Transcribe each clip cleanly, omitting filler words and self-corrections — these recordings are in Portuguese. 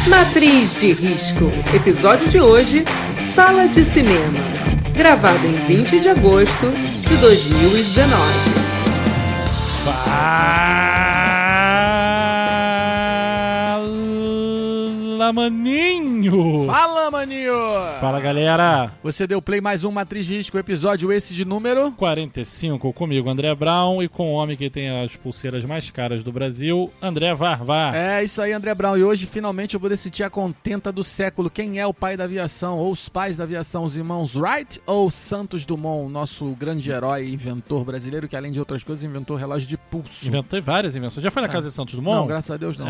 Matriz de Risco. Episódio de hoje, Sala de Cinema. Gravado em 20 de agosto de 2019. Fala, maninho! Fala, maninho! Fala, galera! Você deu play mais um Matriz de Risco, episódio esse de número 45, comigo, André Brown, e com o homem que tem as pulseiras mais caras do Brasil, André Varvar. É isso aí, André Brown. E hoje, finalmente, eu vou decidir a contenta do século. Quem é o pai da aviação, ou os pais da aviação? Os irmãos Wright ou Santos Dumont, nosso grande herói e inventor brasileiro, que além de outras coisas, inventou relógio de pulso. Inventei várias invenções. Já foi na casa de Santos Dumont? Não, graças a Deus não.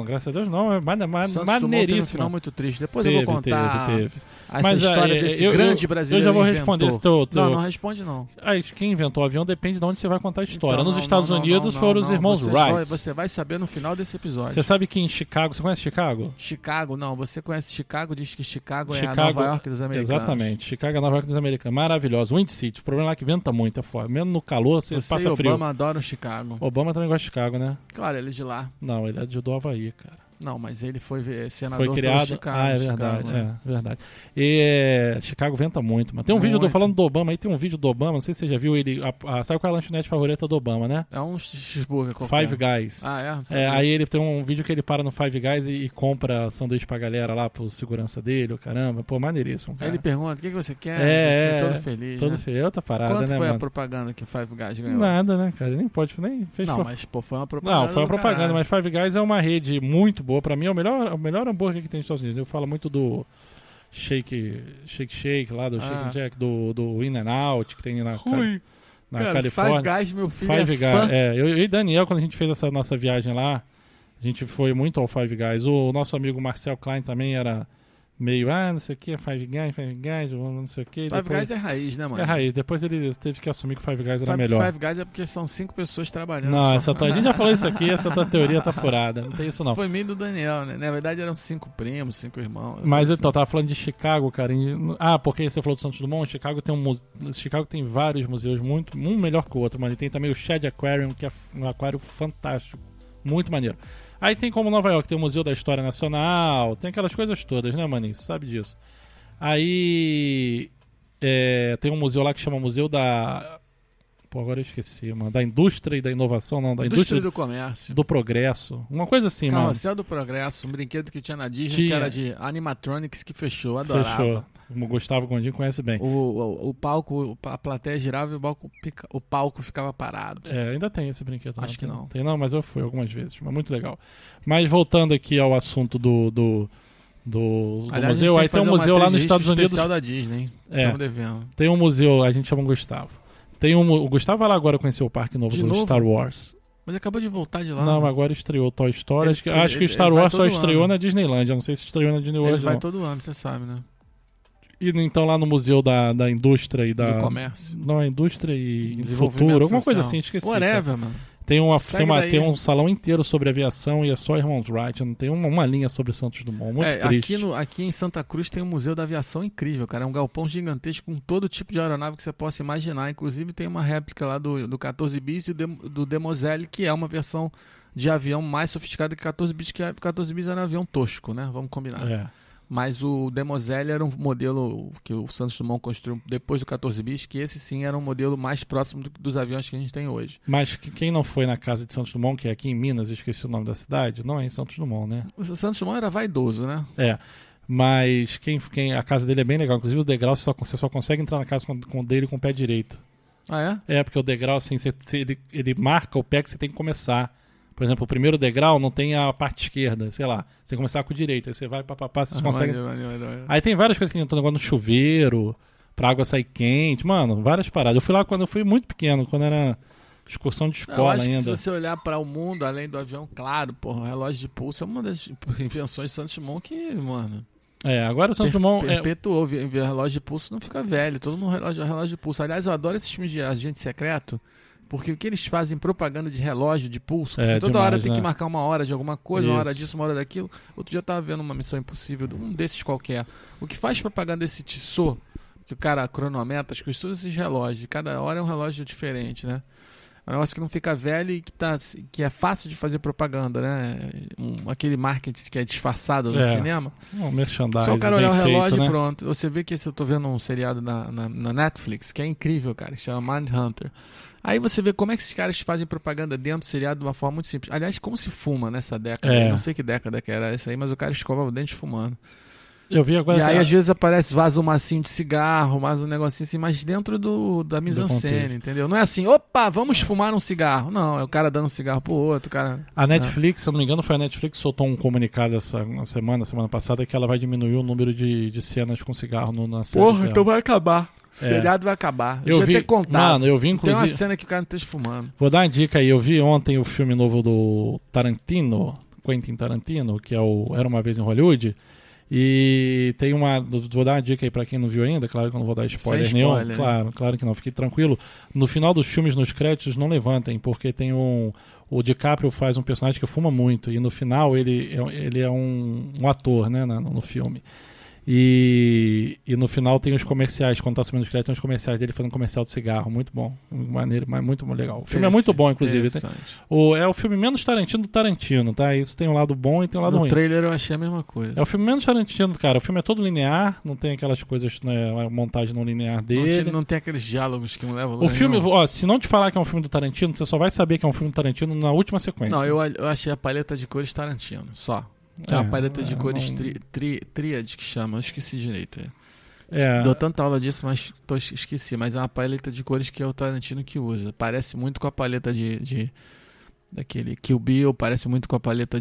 Graças a Deus não. É maneiríssimo. Teve um final muito triste. Depois eu vou contar teve. essa história desse grande brasileiro. Eu já vou responder esse teu... Não responde não. Quem inventou o avião depende de onde você vai contar a história. Nos Estados Unidos foram os irmãos Wright. Você vai saber no final desse episódio. Você sabe que em Chicago... Você conhece Chicago? Chicago, não. Você conhece Chicago, diz que Chicago é a Nova York dos americanos. Exatamente. Chicago é a Nova York dos americanos. Maravilhoso. Wind City. O problema lá é que venta muito, é foda. Mesmo no calor, você passa frio. Obama adoram Chicago. Obama também gosta de Chicago, né? Claro, ele é de lá. Não, ele é do Havaí, cara. Não, mas ele foi senador foi criado. Chicago. É verdade, verdade. E Chicago venta muito, mano. Tem um vídeo falando do Obama aí, tem um vídeo do Obama, não sei se você já viu ele. Sabe qual é a lanchonete favorita do Obama, né? É um cheeseburger qualquer. Five Guys. Aí ele tem um vídeo que ele para no Five Guys e compra sanduíche pra galera lá, pro segurança dele, caramba. Pô, maneiríssimo, cara. Aí ele pergunta, o que você quer? Todo feliz, todo feliz. Outra parada, Quanto né, foi mano? A propaganda que Five Guys ganhou? Nada, né, cara? Nem fez. Não, mas pô, foi uma propaganda. Não, foi uma propaganda, mas Five Guys é uma rede muito boa. Pra mim é o melhor hambúrguer que tem nos Estados Unidos. Eu falo muito do Shake lá, do Shake and Jack, do In and Out, que tem na Califórnia. Five Guys, meu filho, Five Guys, fã. Eu e Daniel, quando a gente fez essa nossa viagem lá, a gente foi muito ao Five Guys. O nosso amigo Marcel Klein também era meio, não sei o que, Five Guys, não sei o que. Five Guys é raiz, né, mano? É raiz. Depois ele teve que assumir que o Five Guys era Sabe melhor. Que Five Guys é porque são 5 pessoas trabalhando. Não, a gente já falou isso aqui, essa tua teoria tá furada. Não tem isso, não. Foi meio do Daniel, né? Na verdade eram 5 primos, 5 irmãos. Mas eu tava falando de Chicago, cara. Porque você falou do Santos Dumont. Chicago tem vários museus, um melhor que o outro, mano. E tem também o Shedd Aquarium, que é um aquário fantástico. Muito maneiro. Aí tem como Nova York, tem o Museu da História Nacional, tem aquelas coisas todas, né, maninho? Você sabe disso. Aí tem um museu lá que chama Museu da... Pô, agora eu esqueci, mano. Da Indústria e da Inovação, não. Da Indústria do Comércio. Do Progresso. Uma coisa assim, mano. Carrossel do Progresso, um brinquedo que tinha na Disney, que era de animatronics, que fechou, adorava. Fechou. O Gustavo Gondim conhece bem. O palco, a plateia girava e o palco ficava parado. Ainda tem esse brinquedo. Acho que não. Tem não, mas eu fui algumas vezes. Mas muito legal. Mas voltando aqui ao assunto do museu, aí tem um museu lá nos Estados Unidos. Especial da Disney, hein? Estamos devendo. Tem um museu, a gente chama o Gustavo. O Gustavo vai lá agora conhecer o parque novo do Star Wars. Mas acabou de voltar de lá. Não, agora estreou Toy Story. Acho que o Star Wars só estreou na Disneylandia. Não sei se estreou na Disney World. Ele vai todo ano, você sabe, né? E então lá no Museu da Indústria e da... Do Comércio. Não, Indústria e Futuro. Alguma coisa assim, esqueci. Whatever, mano. Tem um salão inteiro sobre aviação e é só irmãos Wright. Não tem uma linha sobre Santos Dumont. Muito triste. Aqui em Santa Cruz tem um Museu da Aviação incrível, cara. É um galpão gigantesco com todo tipo de aeronave que você possa imaginar. Inclusive tem uma réplica lá do 14 bis e do Demoiselle, que é uma versão de avião mais sofisticada que 14 bis, que 14 bis era um avião tosco, né? Vamos combinar. Mas o Demoiselle era um modelo que o Santos Dumont construiu depois do 14 bis, que esse sim era um modelo mais próximo dos aviões que a gente tem hoje. Mas quem não foi na casa de Santos Dumont, que é aqui em Minas, eu esqueci o nome da cidade, não é em Santos Dumont, né? O Santos Dumont era vaidoso, né? Mas a casa dele é bem legal. Inclusive o degrau, você só consegue entrar na casa dele com o pé direito. Ah, é? Porque o degrau, assim, ele marca o pé que você tem que começar. Por exemplo, o primeiro degrau não tem a parte esquerda, sei lá. Você tem que começar com o direito, aí você vai, você consegue... Aí tem várias coisas que tem negócio no chuveiro, pra água sair quente, mano, várias paradas. Eu fui lá quando eu fui muito pequeno, quando era excursão de escola ainda. Que se você olhar para o mundo, além do avião, claro, o relógio de pulso é uma das invenções de Santos Dumont que, mano... Agora o Santos Dumont... Perpetuou, relógio de pulso não fica velho, todo mundo relógio de pulso. Aliás, eu adoro esses filmes de agente secreto, porque o que eles fazem propaganda de relógio, de pulso, porque toda hora tem que marcar uma hora de alguma coisa, uma hora disso, uma hora daquilo. Outro dia eu tava vendo uma Missão Impossível, um desses qualquer. O que faz propaganda desse Tissot, que o cara cronometra as coisas, todos esses relógios, cada hora é um relógio diferente, né? É um negócio que não fica velho e que é fácil de fazer propaganda, né? Aquele marketing que é disfarçado no cinema. Um merchandising. Só o cara olhar o relógio e né? pronto. Você vê que eu tô vendo um seriado na Netflix, que é incrível, cara, que chama Mindhunter. Aí você vê como é que esses caras fazem propaganda dentro do seriado de uma forma muito simples. Aliás, como se fuma nessa década. Eu não sei que década que era essa aí, mas o cara escovava o dente fumando. Eu vi agora. E aí, às vezes, vaza um massinho de cigarro, mais um negocinho assim, mas dentro da mise-en-scène, entendeu? Não é assim, opa, vamos fumar um cigarro. Não, é o cara dando um cigarro pro outro, o cara... A Netflix, se eu não me engano, foi a Netflix que soltou um comunicado semana passada, que ela vai diminuir o número de cenas com cigarro na série. Porra, então vai acabar. O seriado vai acabar. Eu vi, ter contado. Mano, eu vi inclusive... Tem uma cena que o cara não esteja fumando. Vou dar uma dica aí. Eu vi ontem o filme novo do Tarantino, Quentin Tarantino, que é o Era Uma Vez em Hollywood. E tem vou dar uma dica aí pra quem não viu ainda, claro que eu não vou dar spoiler nenhum. Claro que não, fique tranquilo. No final dos filmes, nos créditos, não levantem, porque tem o DiCaprio faz um personagem que fuma muito, e no final ele é um ator, né, no filme. E no final tem os comerciais, quando tá subindo os créditos, tem os comerciais dele fazendo comercial de cigarro, muito bom, maneiro, mas muito legal. O filme é muito bom, inclusive. É o filme menos Tarantino do Tarantino, tá? Isso tem um lado bom e tem um lado ruim. No trailer eu achei a mesma coisa. É o filme menos Tarantino, cara. O filme é todo linear, não tem aquelas coisas, né, a montagem não linear dele. Não tem aqueles diálogos que não levam a lugar O filme, nenhum. ó, se não te falar que é um filme do Tarantino, você só vai saber que é um filme do Tarantino na última sequência. Não, eu achei a paleta de cores Tarantino, só. Tem uma paleta de cores tríade que chama, eu esqueci direito. Dou tanta aula disso, mas esqueci. Mas é uma paleta de cores que é o Tarantino que usa. Parece muito com a paleta daquele Kill Bill, parece muito com a paleta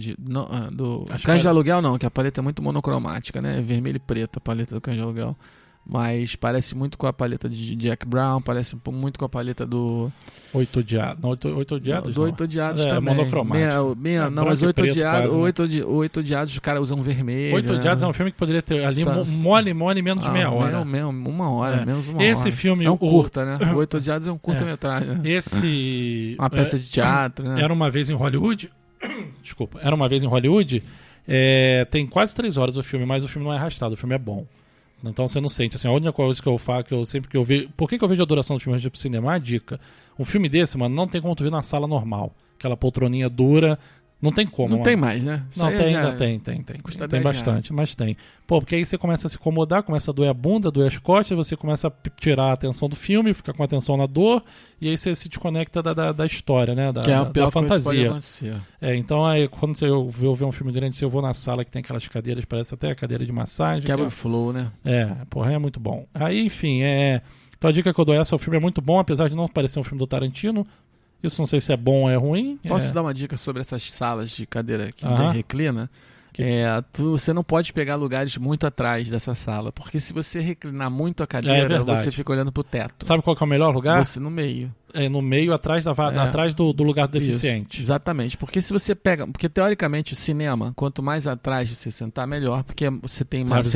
do Cães de Aluguel, não, que a paleta é muito monocromática, né? É vermelho e preto a paleta do Cães de Aluguel. Mas parece muito com a paleta de Jack Brown, parece muito com a paleta do... Oito Odiados. Oito Odiados? Do Oito Odiados também. Monocromático. Não, mas Oito Odiados, os caras usam vermelho. Oito Odiados é um filme que poderia ter ali mole, menos de meia hora. Uma hora, menos uma hora. Esse filme... É um curta, né? O Oito Odiados é um curta-metragem. Uma peça de teatro, né? Era Uma Vez em Hollywood. Desculpa. Era Uma Vez em Hollywood. Tem quase 3 horas o filme, mas o filme não é arrastado. O filme é bom. Então você não sente, assim, a única coisa que eu faço, sempre que eu vejo... Por que eu vejo a duração do filme antes de ir pro cinema? Uma dica. Um filme desse, mano, não tem como tu ver na sala normal. Aquela poltroninha dura, não tem como. Não tem mais, né? Não, tem. Custa tem bastante, mas tem. Pô, porque aí você começa a se incomodar, começa a doer a bunda, doer as costas, você começa a tirar a atenção do filme, fica com a atenção na dor, e aí você se desconecta da história, né? Que é a pior da fantasia. Coisa que pode acontecer. Então aí, quando eu vou ver um filme grande, se eu vou na sala que tem aquelas cadeiras, parece até a cadeira de massagem. Quebra o flow, né? Porra, é muito bom. Aí, enfim, então a dica que eu dou é essa, o filme é muito bom, apesar de não parecer um filme do Tarantino. Isso não sei se é bom ou é ruim. Posso dar uma dica sobre essas salas de cadeira que reclina? Você não pode pegar lugares muito atrás dessa sala, porque se você reclinar muito a cadeira, você fica olhando pro teto. Sabe qual que é o melhor lugar? Você no meio. No meio, atrás do lugar do deficiente. Isso, exatamente. Porque se você pega... Porque teoricamente o cinema, quanto mais atrás você sentar, melhor, porque você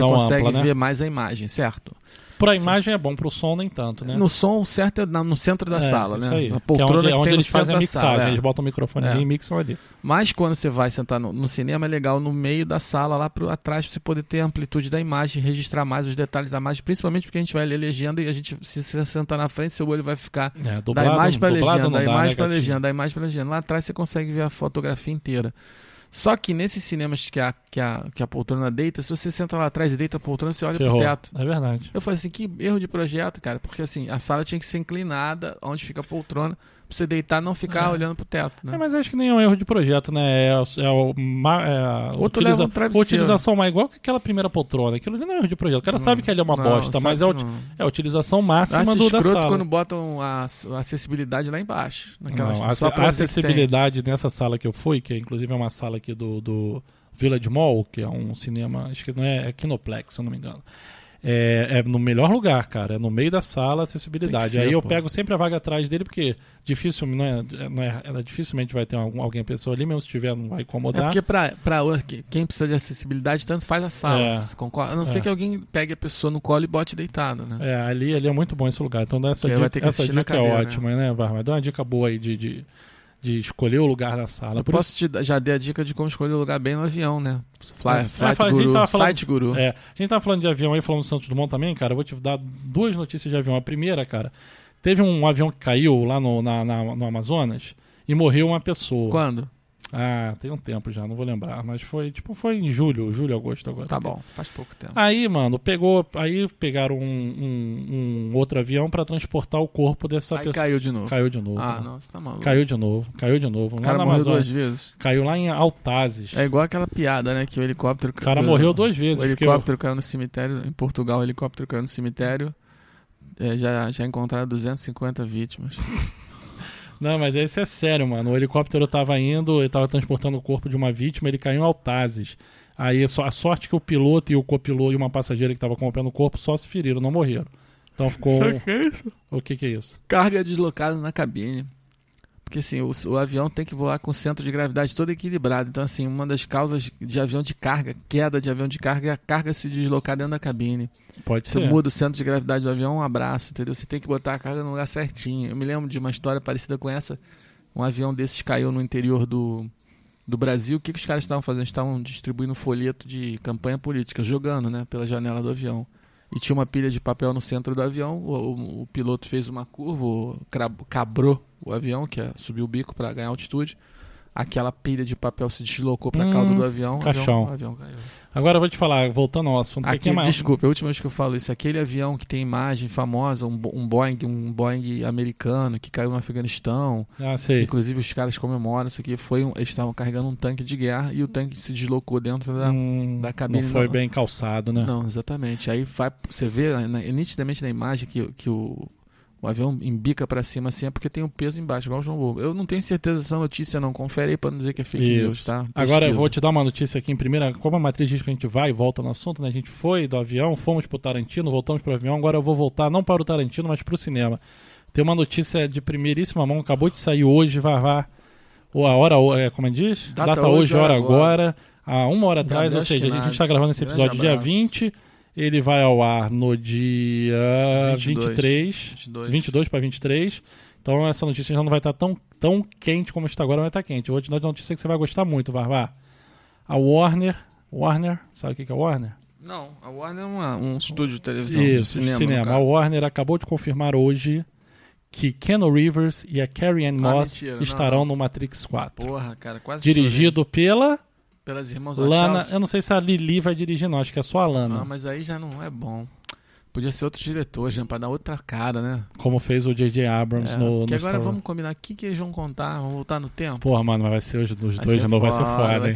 consegue ampla, ver mais a imagem, certo? Pra imagem é bom, pro som nem tanto, né? No som, o certo é no centro da sala, né? Aí. A poltrona é onde eles fazem a mixagem, eles botam o microfone ali e mixam ali. Mas quando você vai sentar no cinema, é legal no meio da sala, lá atrás, pra você poder ter a amplitude da imagem, registrar mais os detalhes da imagem, principalmente porque a gente vai ler legenda e se você sentar na frente, seu olho vai ficar da imagem pra legenda, da imagem pra legenda, da imagem pra legenda. Lá atrás você consegue ver a fotografia inteira. Só que nesses cinemas que a poltrona deita, se você senta lá atrás e deita a poltrona, você olha pro teto. É verdade. Eu falei assim, que erro de projeto, cara. Porque assim, a sala tinha que ser inclinada onde fica a poltrona, pra você deitar e não ficar olhando pro teto, né? Mas acho que nem é um erro de projeto, né? A utilização mais igual que aquela primeira poltrona. Aquilo ali não é erro de projeto. O cara sabe que ali é uma bosta, mas é a utilização máxima da sala. Quando botam a acessibilidade lá embaixo. A acessibilidade nessa sala que eu fui, que inclusive é uma sala aqui do Village Mall, que é um cinema, acho que não é Kinoplex, se eu não me engano. É no melhor lugar, cara. É no meio da sala, acessibilidade. Aí eu pego sempre a vaga atrás dele, porque dificilmente vai ter alguém pessoa ali, mesmo se tiver, não vai incomodar. Porque pra quem precisa de acessibilidade, tanto faz a sala. A não ser que alguém pegue a pessoa no colo e bote deitado, né? Ali é muito bom esse lugar. Então essa dica cadeira, é ótima, né, Varma? Dá uma dica boa aí de escolher o lugar na sala. Já dei a dica de como escolher o lugar bem no avião, né? Site Guru. A gente tava falando de avião aí, falando do Santos Dumont também, cara. Eu vou te dar 2 notícias de avião. A primeira, cara, Teve um avião que caiu lá no Amazonas e morreu uma pessoa. Quando? Ah, tem um tempo já, não vou lembrar. Mas foi em julho, agosto agora. Tá bom, faz pouco tempo. Aí, mano, pegaram um outro avião pra transportar o corpo dessa pessoa. Caiu de novo. Caiu de novo. Ah, mano. não, você tá maluco. Caiu de novo. O cara morreu 2 vezes. Caiu lá em Altazes. É igual aquela piada, né? Que o helicóptero... O cara morreu 2 vezes. O helicóptero caiu no cemitério. Em Portugal, o helicóptero caiu no cemitério. Já encontraram 250 vítimas. Não, mas esse é sério, mano. O helicóptero ele tava transportando o corpo de uma vítima, ele caiu em Altazes. Aí a sorte que o piloto e o copiloto e uma passageira que tava acompanhando o corpo só se feriram, não morreram. Então ficou... Sabe o que é isso? O que é isso? Carga deslocada na cabine. Porque assim, o avião tem que voar com o centro de gravidade todo equilibrado. Então assim, uma das causas de avião de carga, queda de avião de carga, é a carga se deslocar dentro da cabine. Pode Você ser. muda o centro de gravidade do avião, um abraço, entendeu? Você tem que botar a carga no lugar certinho. Eu me lembro de uma história parecida com essa. Um avião desses caiu no interior do Brasil. O que os caras estavam fazendo? Eles estavam distribuindo folheto de campanha política, jogando, né, pela janela do avião. E tinha uma pilha de papel no centro do avião. O piloto fez uma curva, cabrou o avião, que subiu o bico para ganhar altitude. Aquela pilha de papel se deslocou para a cauda do avião. Caixão. O avião caiu. Agora eu vou te falar, voltando ao assunto. Desculpa, é a última vez que eu falo isso. Aquele avião que tem imagem famosa, um Boeing americano que caiu no Afeganistão. Ah, Que, sei. inclusive os caras comemoram isso aqui. Eles estavam carregando um tanque de guerra e o tanque se deslocou dentro da cabine. Não foi bem calçado, né? Não, exatamente. Aí você vê nitidamente na imagem que o avião embica pra cima assim, é porque tem um peso embaixo, igual o João Bobo. Eu não tenho certeza dessa notícia, não. Confere aí pra não dizer que é fake news, tá? Agora eu vou te dar uma notícia aqui em primeira. Como a matriz diz que a gente vai e volta no assunto, né? A gente foi do avião, fomos pro Tarantino, voltamos pro avião. Agora eu vou voltar não para o Tarantino, mas pro cinema. Tem uma notícia de primeiríssima mão, acabou de sair hoje, vai. Ou a hora, como é que diz? Data hoje, hora agora. Há 1 hora atrás, ou seja, a gente está gravando esse episódio dia 20. Ele vai ao ar no dia 22 para 23. Então essa notícia já não vai estar tão quente como está agora, vai estar quente. Eu vou te dar uma notícia que você vai gostar muito, Varvá. A Warner, sabe o que é a Warner? Não, a Warner é um estúdio de televisão, Isso, de cinema. A Warner acabou de confirmar hoje que Keanu Reeves e a Carrie-Anne Moss estarão no Matrix 4. Porra, cara, quase dirigido pelas irmãs Lana. Wachowski. Eu não sei se a Lili vai dirigir, não. Acho que é só a Lana. Ah, mas aí já não é bom. Podia ser outro diretor, já, pra dar outra cara, né? Como fez o J.J. Abrams no Porque agora Star Wars. vamos combinar. O que eles vão contar? Vamos voltar no tempo? Porra, mano, mas vai ser os dois de novo. Vai ser foda, hein?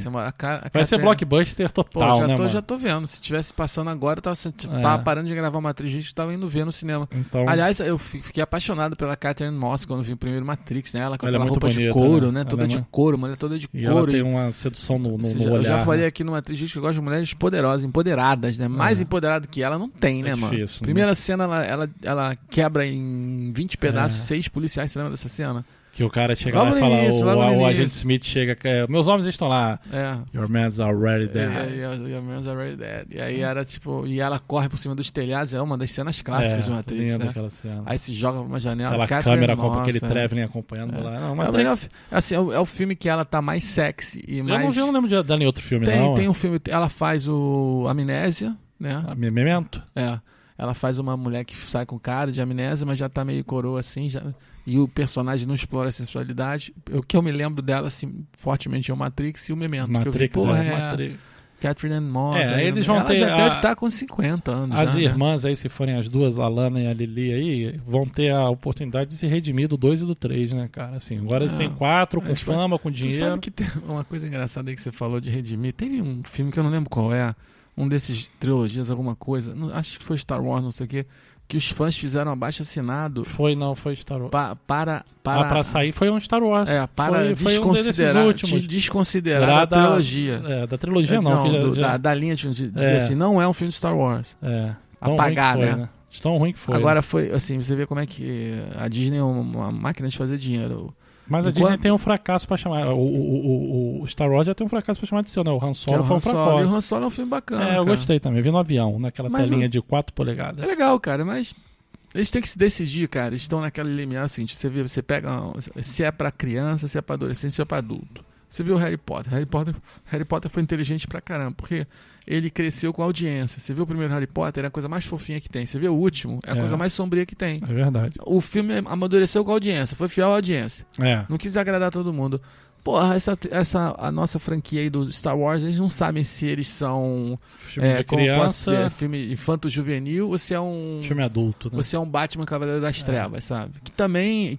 Vai ser blockbuster total, né, mano? Já tô vendo. Se tivesse passando agora, tava parando de gravar Matrix, a gente tava indo ver no cinema. Então, aliás, eu fiquei apaixonado pela Catherine Moss quando vi o primeiro Matrix, né? Ela com ela aquela roupa bonita, de couro, né? Toda de couro, mulher toda de e couro. Ela tem uma sedução no olhar. Eu já falei aqui no Matrix que eu gosto de mulheres poderosas, empoderadas, né? Mais empoderada que ela não tem, né, mano? Difícil, Primeira cena, ela quebra em 20 pedaços 6 policiais. Você lembra dessa cena? Que o cara chega lá e fala, o agente Smith chega, meus homens estão lá. Your men's are already dead. Your men's are already dead. E aí era tipo, e ela corre por cima dos telhados, é uma das cenas clássicas de Matrix, né? Cena. Aí se joga pra uma janela. Aquela câmera com aquele traveling acompanhando lá. Não, mas assim, é o filme que ela tá mais sexy e mais... Eu não lembro dela em outro filme, Tem um filme, ela faz o Amnésia, né? Memento? Ela faz uma mulher que sai com cara de amnésia, mas já tá meio coroa assim, e o personagem não explora a sensualidade. O que eu me lembro dela, assim, fortemente é o Matrix e o Memento. Matrix, que eu vi, Matrix. Catherine Moss. Eles vão ter... já deve estar com 50 anos. As já, irmãs aí, se forem as duas, a Lana e a Lili aí, vão ter a oportunidade de se redimir do 2 e do 3, né, cara? Assim, agora eles têm 4, com fama, com dinheiro. Tu sabe que tem uma coisa engraçada aí que você falou de redimir. Teve um filme que eu não lembro qual é, um desses trilogias, alguma coisa, acho que foi Star Wars, não sei o quê, que os fãs fizeram abaixo assinado. Foi Star Wars. Para sair foi um Star Wars. Para desconsiderar a trilogia. Da trilogia não. Da linha de dizer assim, não é um filme de Star Wars. Apagar, né? Tão ruim que foi. Agora foi, assim, você vê como é que a Disney é uma máquina de fazer dinheiro. Mas a Disney tem um fracasso pra chamar. O Star Wars já tem um fracasso pra chamar de seu, né? O Han Solo foi um fracasso. E o Han Solo é um filme bacana. Eu gostei também. Eu vi no avião, naquela telinha de 4 polegadas. É legal, cara, mas eles têm que se decidir, cara. Eles estão naquela limiar seguinte: você pega se é pra criança, se é pra adolescente, se é pra adulto. Você viu o Harry Potter. Harry Potter foi inteligente pra caramba, porque ele cresceu com a audiência. Você viu o primeiro Harry Potter, é a coisa mais fofinha que tem. Você viu o último, é a coisa mais sombria que tem. É verdade. O filme amadureceu com a audiência, foi fiel à audiência. Não quis agradar todo mundo. Porra, a nossa franquia aí do Star Wars, eles não sabem se eles são filme de criança, filme infanto-juvenil ou se é um filme adulto, né? Ou se é um Batman Cavaleiro das Trevas, sabe? Que também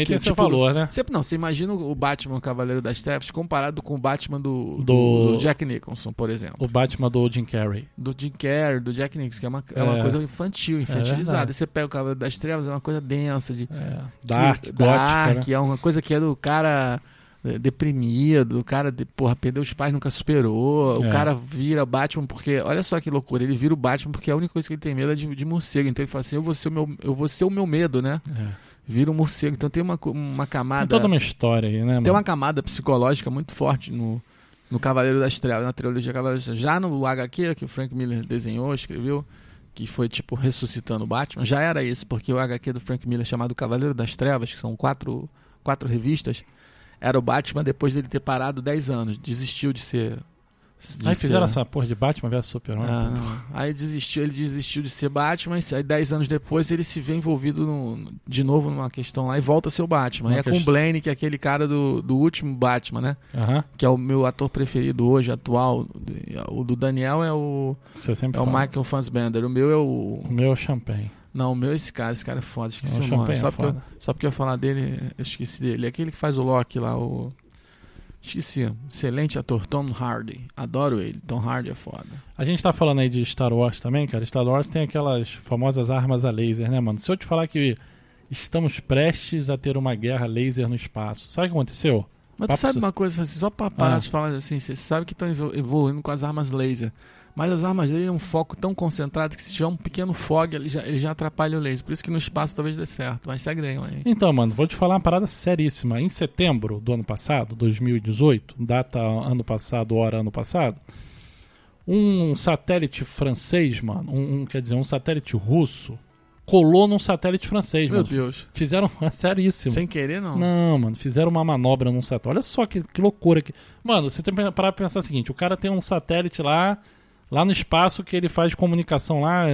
tem seu valor, né? Você imagina o Batman Cavaleiro das Trevas comparado com o Batman do Jack Nicholson, por exemplo. O Batman do Jim Carrey. Do Jim Carrey, do Jack Nicholson, que é uma coisa infantilizada. Você pega o Cavaleiro das Trevas, é uma coisa densa, dark, gótica, né? É uma coisa que é do cara deprimido, o cara perdeu os pais, nunca superou, o cara vira Batman porque, olha só que loucura, ele vira o Batman porque a única coisa que ele tem medo é de morcego, então ele fala assim, eu vou ser o meu medo, né? Vira um morcego, então tem uma camada... Tem toda uma história aí, né? Tem uma camada psicológica muito forte no Cavaleiro das Trevas, na trilogia Cavaleiro das Trevas. Já no HQ, que o Frank Miller desenhou, escreveu, que foi tipo ressuscitando o Batman, já era isso, porque o HQ do Frank Miller chamado Cavaleiro das Trevas, que são quatro revistas, era o Batman depois dele ter parado 10 anos. Desistiu de ser... Aí fizeram essa porra de Batman vs Super-Homem. Aí ele desistiu de ser Batman. Aí 10 anos depois ele se vê envolvido de novo numa questão lá e volta a ser o Batman. Aí é com o Blaine, que é aquele cara do último Batman, né? Que é o meu ator preferido hoje, atual. O do Daniel é o Michael Fassbender. O meu é o... O meu é o Champagne. Não, o meu é esse cara é foda, esqueci o nome. Só porque eu ia falar dele, eu esqueci dele. É aquele que faz o Loki lá, esqueci. Excelente ator, Tom Hardy. Adoro ele, Tom Hardy é foda. A gente tá falando aí de Star Wars também, cara. Star Wars tem aquelas famosas armas a laser, né, mano? Se eu te falar que estamos prestes a ter uma guerra laser no espaço, sabe o que aconteceu? Mas tu sabe uma coisa, assim, só pra parar de falar assim, você sabe que estão evoluindo com as armas laser. Mas as armas laser é um foco tão concentrado que se tiver um pequeno fog, ele já atrapalha o laser. Por isso que no espaço talvez dê certo. Mas segue aí. Então, mano, vou te falar uma parada seríssima. Em setembro do ano passado, 2018, data ano passado, hora ano passado, um satélite francês, mano, quer dizer, um satélite russo, colou num satélite francês, Meu mano. Deus. Fizeram, é seríssimo. Sem querer, não? Não, mano, fizeram uma manobra num satélite. Olha só que loucura. Mano, você tem que parar pra pensar o seguinte, o cara tem um satélite lá no espaço que ele faz comunicação lá,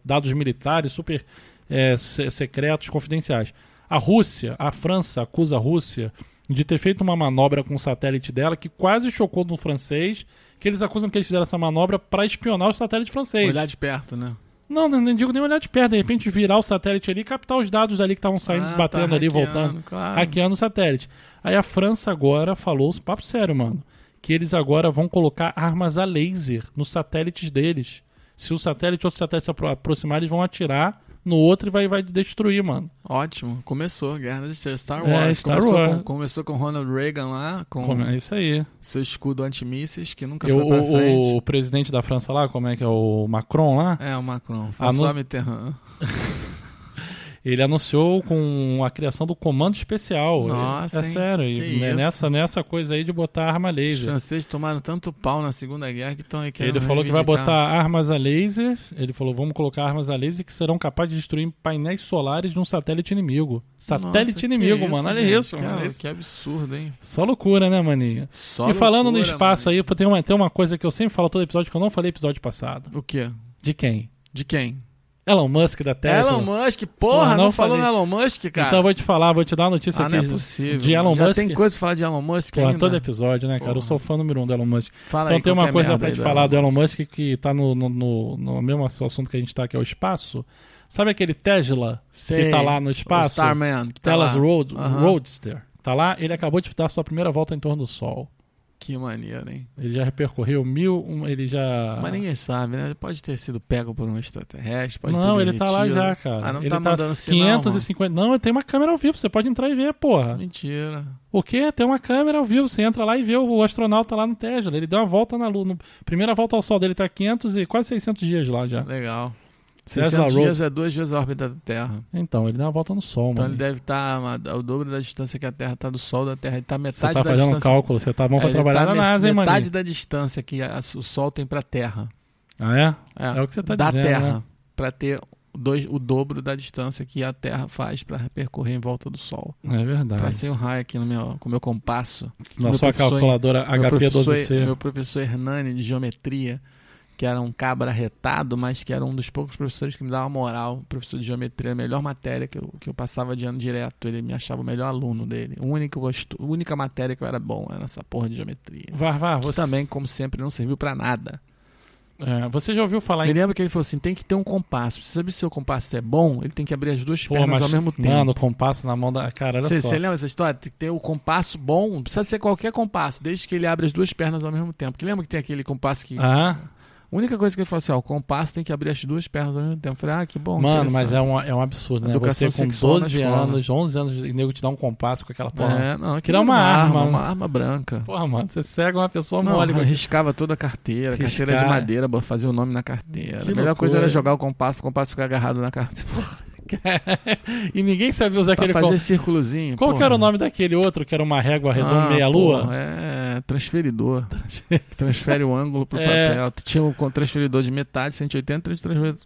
dados militares super secretos, confidenciais. A França acusa a Rússia de ter feito uma manobra com o satélite dela que quase chocou no francês, que eles acusam que eles fizeram essa manobra para espionar o satélite francês. Olhar de perto, né? Não digo nem olhar de perto, de repente virar o satélite ali e captar os dados ali que estavam saindo, batendo ali, voltando, hackeando o satélite. Aí a França agora falou, papo sério, mano, que eles agora vão colocar armas a laser nos satélites deles. Se o satélite ou outro satélite se aproximar, eles vão atirar no outro e vai destruir, mano. Ótimo. Começou a Guerra das Estrelas. Star Wars. Começou com Ronald Reagan lá, é isso aí. Seu escudo antimísseis, que nunca foi pra frente. O presidente da França lá, como é que é? O Macron lá? É, o Macron. François Mitterrand. Ele anunciou com a criação do Comando Especial. Nossa, sério. Nessa coisa aí de botar arma laser. Os franceses tomaram tanto pau na Segunda Guerra que estão aí querendo Ele falou que vai botar armas a laser. Ele falou, vamos colocar armas a laser que serão capazes de destruir painéis solares de um satélite inimigo. Satélite inimigo, mano. Olha isso, mano. Que absurdo, hein? Só loucura, né, maninha? E falando no espaço aí, tem uma coisa que eu sempre falo todo episódio que eu não falei episódio passado. O quê? De quem? De quem? Elon Musk da Tesla. Elon Musk, porra, não falou no Elon Musk, cara. Então eu vou te dar uma notícia aqui. Não é possível. De Elon Musk. Tem coisa pra falar de Elon Musk ainda? ainda? Todo episódio, né, cara? Eu sou fã número 1 do Elon Musk. Fala então aí, tem uma coisa pra te falar do Elon Musk que tá no mesmo assunto que a gente tá, que é o espaço. Sabe aquele Tesla que tá lá no espaço? O Starman. Que tá Tesla lá. Roadster. Tá lá, ele acabou de dar sua primeira volta em torno do Sol. Que maneiro, hein? Ele já percorreu ele já... Mas ninguém sabe, né? Pode ter sido pego por um extraterrestre, pode ter Não, ele derretido. tá lá já, cara. Não ele tá mandando 550... Não, ele tem uma câmera ao vivo, você pode entrar e ver, porra. Mentira. O quê? Tem uma câmera ao vivo, você entra lá e vê o astronauta lá no Tesla. Ele deu uma volta na Lua. Primeira volta ao Sol dele tá 500 e quase 600 dias lá já. Legal. Tesla 600 dias é 2 vezes a órbita da Terra. Então, ele dá uma volta no Sol, então mano. Ele deve estar ao dobro da distância que a Terra está do Sol da Terra. Ele está metade da distância. Você tá fazendo um cálculo, você tá bom pra trabalhar na NASA, hein, mano? Metade da distância que o Sol tem pra Terra. Ah, é? É o que você tá da dizendo, Terra. né? Pra ter o dobro da distância que a Terra faz para percorrer em volta do Sol. É verdade. Tracei um raio aqui com o meu compasso. Na sua calculadora HP12C. Meu professor Hernani de geometria, que era um cabra arretado, mas que era um dos poucos professores que me dava moral. Professor de geometria, a melhor matéria que eu passava de ano direto. Ele me achava o melhor aluno dele. A única matéria que eu era bom era essa porra de geometria. Você também, como sempre, não serviu para nada. Você já ouviu falar Me lembro que ele falou assim, tem que ter um compasso. Você sabe se o compasso é bom? Ele tem que abrir as duas pernas ao mesmo tempo. Mano, o compasso na mão da... Cara, olha só. Você lembra essa história? Tem que ter o compasso bom. Não precisa ser qualquer compasso, desde que ele abra as duas pernas ao mesmo tempo. Que lembra que tem aquele compasso que... A única coisa que ele falou assim, o compasso tem que abrir as duas pernas ao mesmo tempo. Eu falei, que bom. Mano, mas é um absurdo, né? Educação você com 12 anos, 11 anos, e nego te dá um compasso com aquela porra. Aquilo é uma arma branca. Porra, mano, você cega uma pessoa mole. Riscava toda a carteira de madeira, fazia o nome na carteira. A melhor coisa era jogar o compasso ficar agarrado na carteira. E ninguém sabia usar aquele fazer círculozinho. Qual que era o nome daquele outro que era uma régua redonda meia-lua? Transferidor. Transfere o ângulo pro papel. Tinha um transferidor de metade, 180,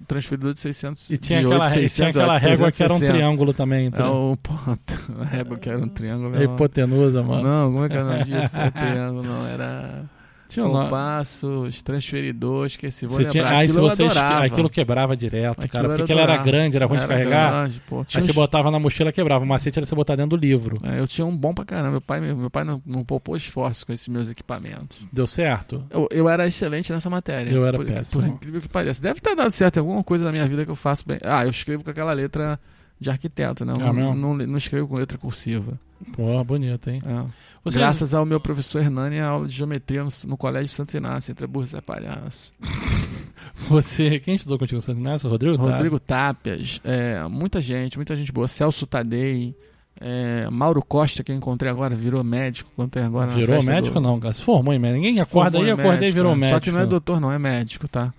transferidor de 600. E tinha aquela régua que era um triângulo também. A régua que era um triângulo. É hipotenusa, mano. Não, como é que é o nome disso? Não é triângulo, não. Era... Compassos, transferidor, esqueci, vou lembrar. Aquilo quebrava direto, cara, porque ele era grande, era ruim de carregar. Aí você botava na mochila, quebrava. O macete era você botar dentro do livro. Eu tinha um bom pra caramba. Meu pai não poupou esforço com esses meus equipamentos. Deu certo? Eu era excelente nessa matéria. Eu era péssimo. Por incrível que pareça. Deve ter dado certo em alguma coisa na minha vida que eu faço bem. Eu escrevo com aquela letra de arquiteto, né? Não escrevo com letra cursiva. Pô, bonito, hein? Graças ao meu professor Hernani, a aula de geometria no Colégio Santo Inácio, entre burros e palhaços. Quem estudou contigo no Santo Inácio? Rodrigo Tápias. Muita gente boa. Celso Tadei. Mauro Costa, que eu encontrei agora, virou médico. Virou médico não, cara. Se formou em médico. Ninguém acorda aí, acordei e virou médico. Só que não é doutor, não, é médico, tá?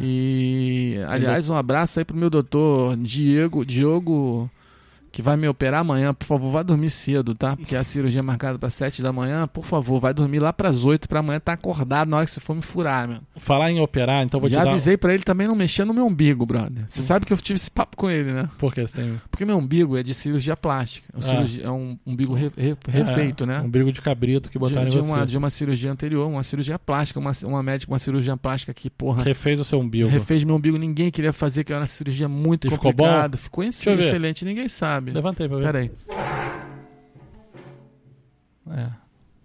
E, aliás, um abraço aí pro meu doutor Diogo, que vai me operar amanhã. Por favor, vai dormir cedo, tá? Porque a cirurgia é marcada para 7 da manhã. Por favor, vai dormir lá pras 8 pra amanhã tá acordado na hora que você for me furar, meu. Falar em operar, então vou te dar... Já avisei pra ele também não mexer no meu umbigo, brother. Você sabe que eu tive esse papo com ele, né? Por que você tem... Porque meu umbigo é de cirurgia plástica. É um umbigo refeito, né? Umbigo de cabrito que botaram em você. De uma cirurgia anterior, uma cirurgia plástica. Uma médica, uma cirurgia plástica que, porra... Refez o seu umbigo. Refez meu umbigo. Ninguém queria fazer, que era uma cirurgia muito complicada. Ficou excelente, ninguém sabe. Levantei pra ver. Peraí.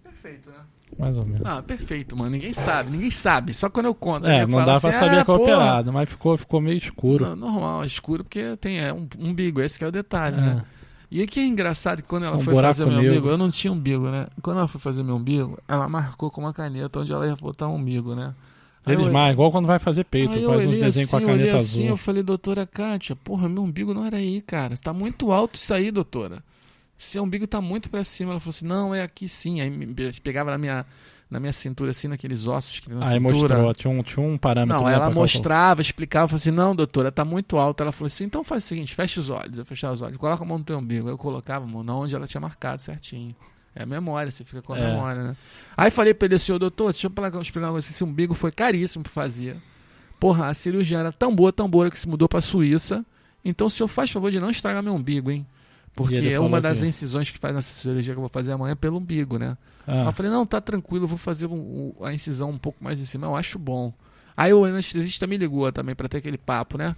Perfeito, né? Mais ou menos. Perfeito, mano. Ninguém sabe. Só quando eu conto. Não dá pra saber que é operado, mas ficou meio escuro. Não, normal, escuro, porque tem um umbigo, esse que é o detalhe, né? E aqui é engraçado que quando ela foi fazer meu umbigo, eu não tinha umbigo, né? Quando ela foi fazer meu umbigo, ela marcou com uma caneta onde ela ia botar o umbigo, né? Eles marcam, igual quando vai fazer peito, faz uns desenhos com a caneta azul. Eu falei, doutora Kátia, porra, meu umbigo não era aí, cara. Tá muito alto isso aí, doutora. Seu umbigo tá muito pra cima. Ela falou assim, não, é aqui sim. Aí pegava na minha cintura, assim, naqueles ossos que na cintura. Aí mostrou, tinha um parâmetro. Não, ela mostrava, explicava, falou assim, não, doutora, tá muito alto. Ela falou assim, então faz o seguinte, fecha os olhos. Eu fechava os olhos, coloca a mão no teu umbigo. Aí eu colocava a mão onde ela tinha marcado certinho. É a memória, você fica com a memória, né? Aí falei pra ele, senhor doutor, deixa eu explicar uma coisa, esse umbigo foi caríssimo pra fazer. Porra, a cirurgia era tão boa que se mudou pra Suíça. Então o senhor faz favor de não estragar meu umbigo, hein? Porque é uma das incisões que faz nessa cirurgia que eu vou fazer amanhã é pelo umbigo, né? Eu falei, não, tá tranquilo, eu vou fazer a incisão um pouco mais em cima, eu acho bom. Aí o anestesista me ligou também pra ter aquele papo, né?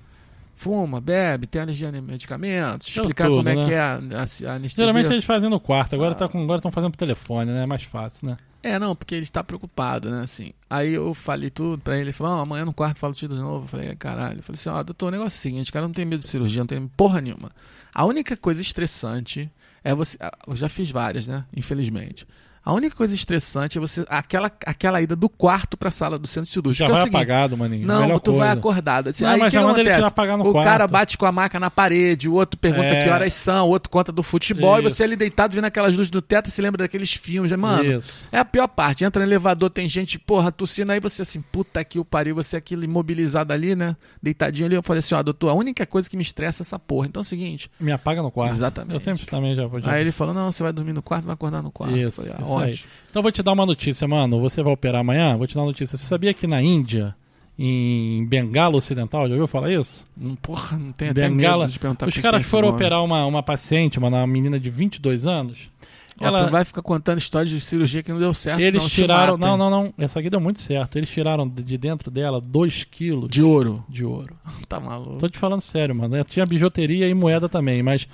Fuma, bebe, tem alergia a medicamentos, explicar como é que é a anestesia. Geralmente eles fazem no quarto, agora estão fazendo por telefone, né? É mais fácil, né? Não, porque ele está preocupado, né, assim. Aí eu falei tudo pra ele, ele falou, amanhã no quarto falo tudo de novo. Eu falei, caralho. Eu falei assim, doutor, o negócio é o seguinte, cara, não tem medo de cirurgia, não tem porra nenhuma. A única coisa estressante é você... Eu já fiz várias, né, infelizmente. A única coisa estressante é você aquela ida do quarto pra sala do centro cirúrgico. Já vai apagado, maninho. Não, tu vai acordado. Assim, não, aí mas que manda ele te apagar no quarto. O cara bate com a maca na parede, o outro pergunta que horas são, o outro conta do futebol, e você ali deitado vendo aquelas luzes do teto, se lembra daqueles filmes. Mano, é a pior parte. Entra no elevador, tem gente, porra, tossindo, aí você assim, puta que o pariu, você aquilo imobilizado ali, né? Deitadinho ali. Eu falei assim, doutor, a única coisa que me estressa é essa porra. Então é o seguinte... Me apaga no quarto. Exatamente. Eu sempre também já vou... Aí ele falou, não, você vai dormir no quarto, vai acordar no quarto. Isso, falei, ótimo. Então vou te dar uma notícia, mano. Você vai operar amanhã? Vou te dar uma notícia. Você sabia que na Índia, em Bengala Ocidental, já ouviu falar isso? Porra, não tem até Bengala. medo de perguntar Os por que caras tem esse foram nome. operar uma paciente, uma menina de 22 anos. Ó, tu vai ficar contando história de cirurgia que não deu certo. Eles não, te tiraram... matam. Não. Essa aqui deu muito certo. Eles tiraram de dentro dela 2 quilos De ouro. de ouro. Tá maluco. Tô te falando sério, mano. Tinha bijuteria e moeda também, mas...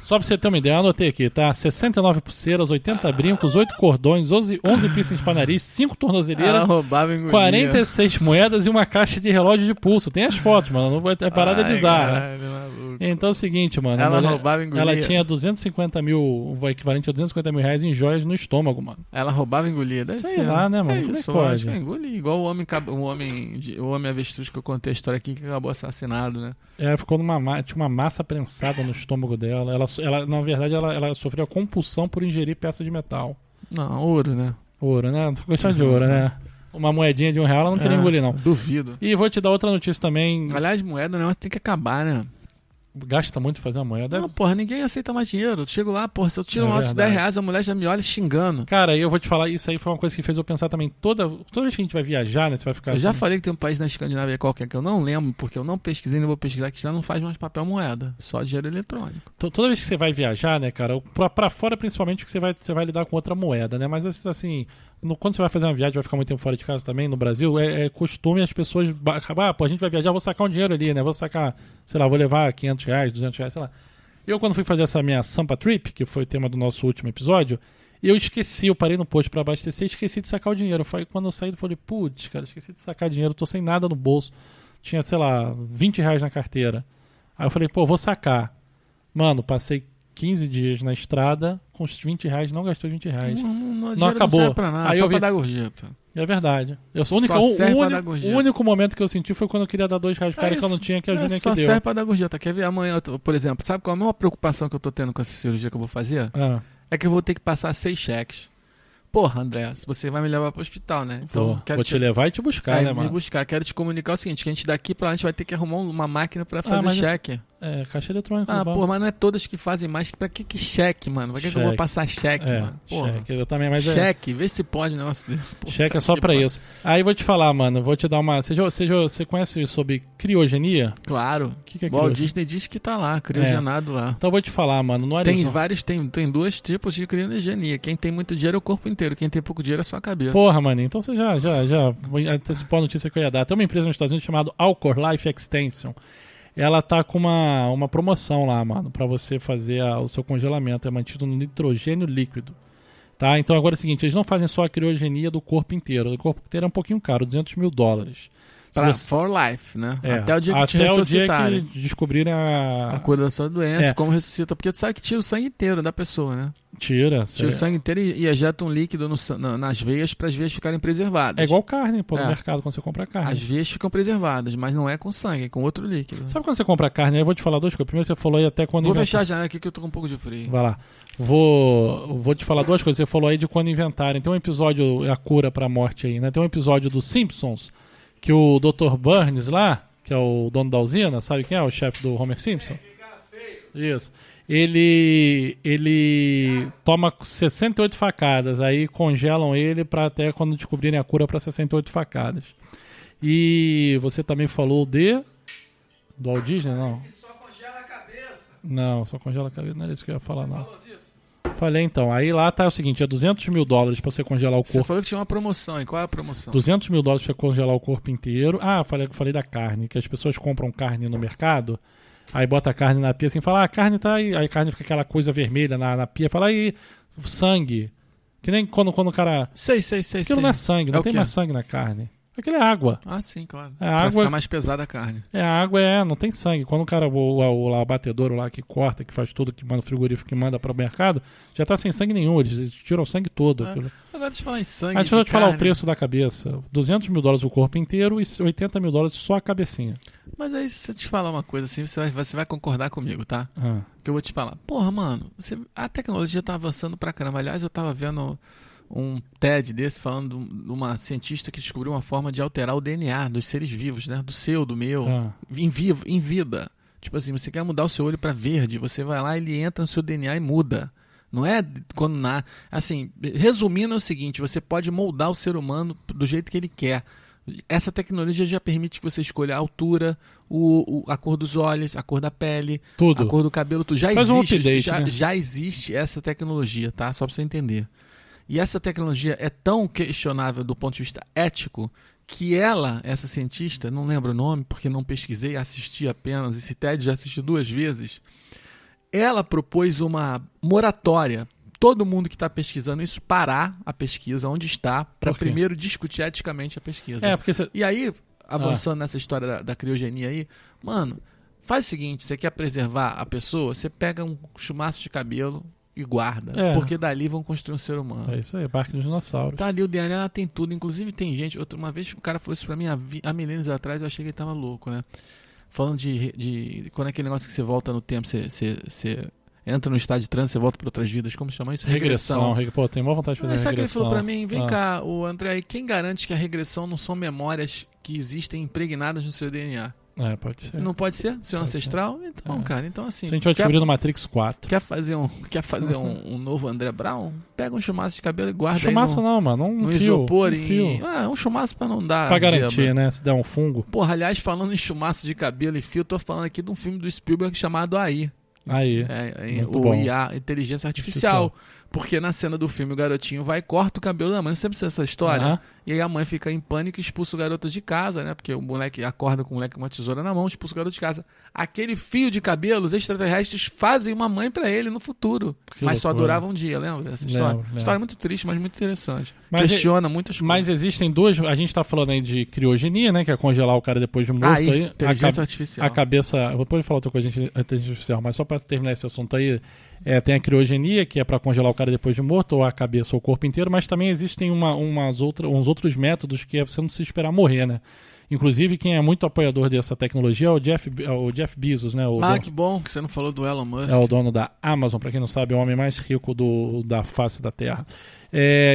Só pra você ter uma ideia, eu anotei aqui, tá? 69 pulseiras, 80 brincos, 8 cordões, 11 piercings para nariz, 5 tornozeleiras, roubava e engolia. 46 moedas e uma caixa de relógio de pulso. Tem as fotos, mano. Não vai ter parada bizarra. Caralho, maluco. Então é o seguinte, mano. Ela a mulher, roubava e engolia. ela tinha 250 mil, o equivalente a 250 mil reais em joias no estômago, mano. Ela roubava e engolia. Deve Sei ser. lá, né, mano? É Como é que isso, pode? eu acho que engolia. Igual o homem avestruz que eu contei a história aqui que acabou assassinado, né? Ela ficou tinha uma massa prensada no estômago dela. Ela na verdade, ela sofreu a compulsão por ingerir peça de metal. Não, ouro, né? Ouro, né? Não sou gostar de ouro, né? Uma moedinha de R$1 ela não queria engolir, não. Duvido. E vou te dar outra notícia também. Aliás, moeda, né? Tem que acabar, né? Gasta muito fazer uma moeda. Não, porra, ninguém aceita mais dinheiro. Eu chego lá, porra, se eu tiro um nota de verdade. R$10, a mulher já me olha xingando. Cara, eu vou te falar, isso aí foi uma coisa que fez eu pensar também. Toda vez que a gente vai viajar, né? Você vai ficar. Eu já assim, falei que tem um país na Escandinávia qualquer que eu não lembro, porque eu não pesquisei, não vou pesquisar, que já não faz mais papel moeda, só dinheiro eletrônico. Toda vez que você vai viajar, né, cara, pra fora principalmente que você vai lidar com outra moeda, né? Mas assim, quando você vai fazer uma viagem, vai ficar muito tempo fora de casa também, no Brasil, é costume as pessoas acabar, pô, a gente vai viajar, vou sacar um dinheiro ali, né? Vou sacar, sei lá, vou levar R$500, R$200, sei lá. Eu, quando fui fazer essa minha Sampa Trip, que foi o tema do nosso último episódio, eu parei no posto pra abastecer e esqueci de sacar o dinheiro. Quando eu saí, eu falei, putz, cara, esqueci de sacar dinheiro, tô sem nada no bolso. Tinha, sei lá, R$20 na carteira. Aí eu falei, pô, vou sacar. Mano, passei 15 dias na estrada, com os R$20, não gastou R$20. Não acabou. Não serve pra nada, Aí só eu pra vi- dar gorjeta. É verdade. Eu sou Só serve pra dar gorjeta. o único momento que eu senti foi quando eu queria dar R$2 pro cara que eu não tinha, que a Julinha que Só deu. serve pra dar gorjeta. Quer ver amanhã, por exemplo, sabe qual é a maior preocupação que eu tô tendo com essa cirurgia que eu vou fazer? Ah, É que eu vou ter que passar 6 cheques. Porra, André, você vai me levar pro hospital, né? Então, vou te levar e te buscar, Aí, né, me mano? buscar. Quero te comunicar o seguinte, que a gente daqui pra lá, a gente vai ter que arrumar uma máquina pra fazer mas cheque. É, caixa eletrônica. Ah, vamos. pô, mas não é todas que fazem mais. Pra que cheque, mano? Pra que eu vou Cheque. passar cheque, mano? Porra. cheque. Eu também, mas Cheque, vê se pode um negócio desse. Puta cheque é só que pra pariu. isso. Aí vou te falar, mano, vou te dar uma... Você conhece sobre criogenia? Claro. O que é O Walt criogenia? Disney diz que tá lá, criogenado lá. Então eu vou te falar, mano, no Tem Arizona... vários, tem dois tipos de criogenia. Quem tem muito dinheiro é o corpo inteiro. Quem tem pouco dinheiro é só a cabeça. Porra, mano, então você já antecipou a notícia que eu ia dar. Tem uma empresa nos Estados Unidos chamada Alcor Life Extension. Ela tá com uma promoção lá, mano, pra você fazer o seu congelamento. É mantido no nitrogênio líquido. Tá? Então agora é o seguinte, eles não fazem só a criogenia do corpo inteiro. O corpo inteiro é um pouquinho caro, $200 mil. Pra Se você- for life, né? É, Até o dia que te até o dia ressuscitarem. que descobrirem A cura da sua doença, É. como ressuscita. Porque tu sabe que tira o sangue inteiro da pessoa, né? Tira Tira o sangue inteiro e ejeta um líquido nas veias para as veias ficarem preservadas. É igual carne, pô, no É. mercado, quando você compra carne. As veias ficam preservadas, mas não é com sangue, é com outro líquido. Sabe quando você compra carne? Aí eu vou te falar duas coisas. Primeiro você falou aí até quando Vou inventar- fechar já aqui que eu tô com um pouco de frio. Vai lá. Vou te falar duas coisas. Você falou aí de quando inventarem. Tem um episódio, a cura pra morte aí, né? Tem um episódio dos Simpsons, que o Dr. Burns lá, que é o dono da usina, sabe quem é? O chefe do Homer Simpson? Isso. Ele toma 68 facadas, aí congelam ele pra até quando descobrirem a cura pra 68 facadas. E você também falou do Walt Disney, não? Só congela a cabeça. Não, só congela a cabeça, não era isso que eu ia falar, não. Falei então, aí lá tá o seguinte, é $200 mil pra você congelar o Você corpo. falou que tinha uma promoção, e qual é a promoção? $200 mil pra você congelar o corpo inteiro. Ah, falei da carne, que as pessoas compram carne no mercado, aí bota a carne na pia assim, fala, a carne tá aí, aí a carne fica aquela coisa vermelha na pia, fala aí, sangue. Que nem quando o cara... Sei. Aquilo não é sangue, não É o tem quê? mais sangue na carne. Aquilo é água. Ah, sim, claro. É, Pra água- ficar mais pesada a carne. A água não tem sangue. Quando o cara, o abatedouro lá que corta, que faz tudo, que manda o frigorífico, que manda para o mercado, já tá sem sangue nenhum. Eles tiram o sangue todo. É. Aquilo. Agora deixa eu falar em sangue. Aí deixa eu de te falar o carne. preço da cabeça. $200 mil o corpo inteiro e $80 mil só a cabecinha. Mas aí, se eu te falar uma coisa assim, você vai concordar comigo, tá? Ah. Que eu vou te falar. Porra, mano, a tecnologia tá avançando pra caramba. Aliás, eu tava vendo um TED desse falando de uma cientista que descobriu uma forma de alterar o DNA dos seres vivos, né? Do seu, do meu, Ah. em vida. Tipo assim, você quer mudar o seu olho pra verde, você vai lá, ele entra no seu DNA e muda. Não é quando assim, resumindo é o seguinte, você pode moldar o ser humano do jeito que ele quer. Essa tecnologia já permite que você escolha a altura, a cor dos olhos, a cor da pele, Tudo. a cor do cabelo, tudo. Já Faz um existe, update, né? já existe essa tecnologia, tá? Só pra você entender. E essa tecnologia é tão questionável do ponto de vista ético que essa cientista, não lembro o nome porque não pesquisei, assisti apenas, esse TED já assisti 2 vezes, ela propôs uma moratória. Todo mundo que está pesquisando isso parar a pesquisa onde está para Por quê? primeiro discutir eticamente a pesquisa. Porque você... E aí, avançando nessa história da criogenia aí, mano, faz o seguinte, você quer preservar a pessoa, você pega um chumaço de cabelo e guarda, porque dali vão construir um ser humano. É isso aí, barco de dinossauro. Tá ali o DNA, tem tudo, inclusive tem gente, uma vez o cara falou isso pra mim há milênios atrás, eu achei que ele tava louco, né? Falando de quando é aquele negócio que você volta no tempo, você entra no estado de transe, você volta para outras vidas, como chama isso? Regressão. Pô, tenho maior vontade de fazer Mas sabe que ele regressão. falou pra mim? Vem cá, o André, quem garante que a regressão não são memórias que existem impregnadas no seu DNA? Pode ser. Não pode ser? Seu Pode ancestral? Então, cara, então assim... Se a gente vai descobrir no Matrix 4. Quer fazer um novo André Brown? Pega um chumaço de cabelo e guarda Chumaço aí não, mano. Um no fio. isopor. Fio. Um chumaço pra não dar Pra garantir, zebra. né? Se der um fungo. Porra, aliás, falando em chumaço de cabelo e fio, tô falando aqui de um filme do Spielberg chamado AI. Aí. Muito bom. IA, Inteligência Artificial. Porque na cena do filme o garotinho vai e corta o cabelo da mãe. Não sempre precisa essa história. E aí a mãe fica em pânico e expulsa o garoto de casa, né? Porque o moleque acorda com o moleque com uma tesoura na mão, expulsa o garoto de casa. Aquele fio de cabelo, os extraterrestres fazem uma mãe pra ele no futuro. Mas só durava um dia, lembra essa história? Lembro. História muito triste, mas muito interessante. Mas questiona muitas coisas. Mas existem duas... A gente tá falando aí de criogenia, né? Que é congelar o cara depois de morto. Aí, inteligência artificial. A cabeça... Depois falar outra coisa de inteligência artificial, mas só pra terminar esse assunto aí... tem a criogenia, que é para congelar o cara depois de morto, ou a cabeça ou o corpo inteiro, mas também existem uns outros métodos que é você não se esperar morrer, né? Inclusive, quem é muito apoiador dessa tecnologia é o Jeff Bezos, né? Que bom que você não falou do Elon Musk. É o dono da Amazon, para quem não sabe, é o homem mais rico da face da Terra.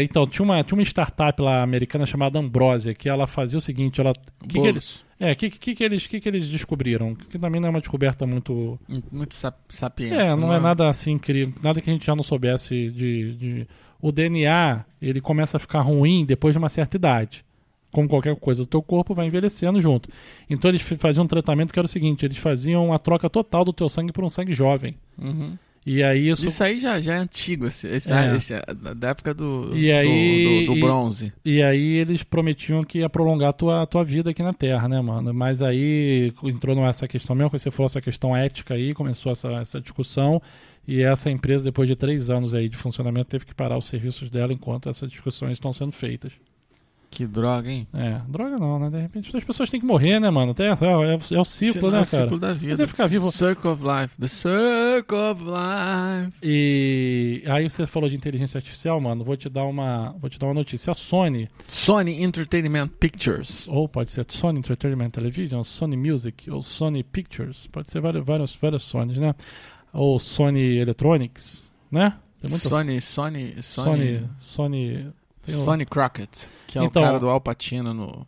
Então, tinha uma startup lá americana chamada Ambrosia, que ela fazia o seguinte, que eles descobriram? Que também não é uma descoberta muito sapiência. Não é nada assim incrível, nada que a gente já não soubesse o DNA, ele começa a ficar ruim depois de uma certa idade. Como qualquer coisa, o teu corpo vai envelhecendo junto. Então eles faziam um tratamento que era o seguinte, eles faziam a troca total do teu sangue por um sangue jovem. Uhum. E aí isso aí já é antigo, da época do bronze. E aí eles prometiam que ia prolongar a tua vida aqui na Terra, né, mano? Mas aí entrou nessa questão mesmo, que você falou, essa questão ética aí, começou essa discussão, e essa empresa, depois de 3 anos aí de funcionamento, teve que parar os serviços dela enquanto essas discussões estão sendo feitas. Que droga, hein? Droga não, né? De repente as pessoas têm que morrer, né, mano? É o ciclo, né, cara? É o ciclo da vida. Você ficar vivo. Circle of Life. The Circle of Life. E aí você falou de inteligência artificial, mano. Vou te dar uma notícia. A Sony Entertainment Pictures. Ou pode ser Sony Entertainment Television, Sony Music, ou Sony Pictures. Pode ser várias Sonys, né? Ou Sony Electronics, né? Tem muitas... Sonny Crockett, que é o cara do Al Pacino no...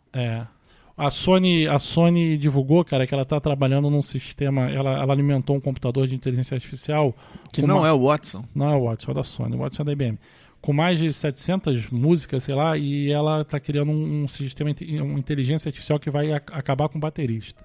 A Sony divulgou, cara, que ela tá trabalhando num sistema, ela alimentou um computador de inteligência artificial... Que não é o Watson. Não é o Watson, é da Sony, o Watson é da IBM. Com mais de 700 músicas, sei lá, e ela tá criando um sistema, uma inteligência artificial que vai acabar com o baterista.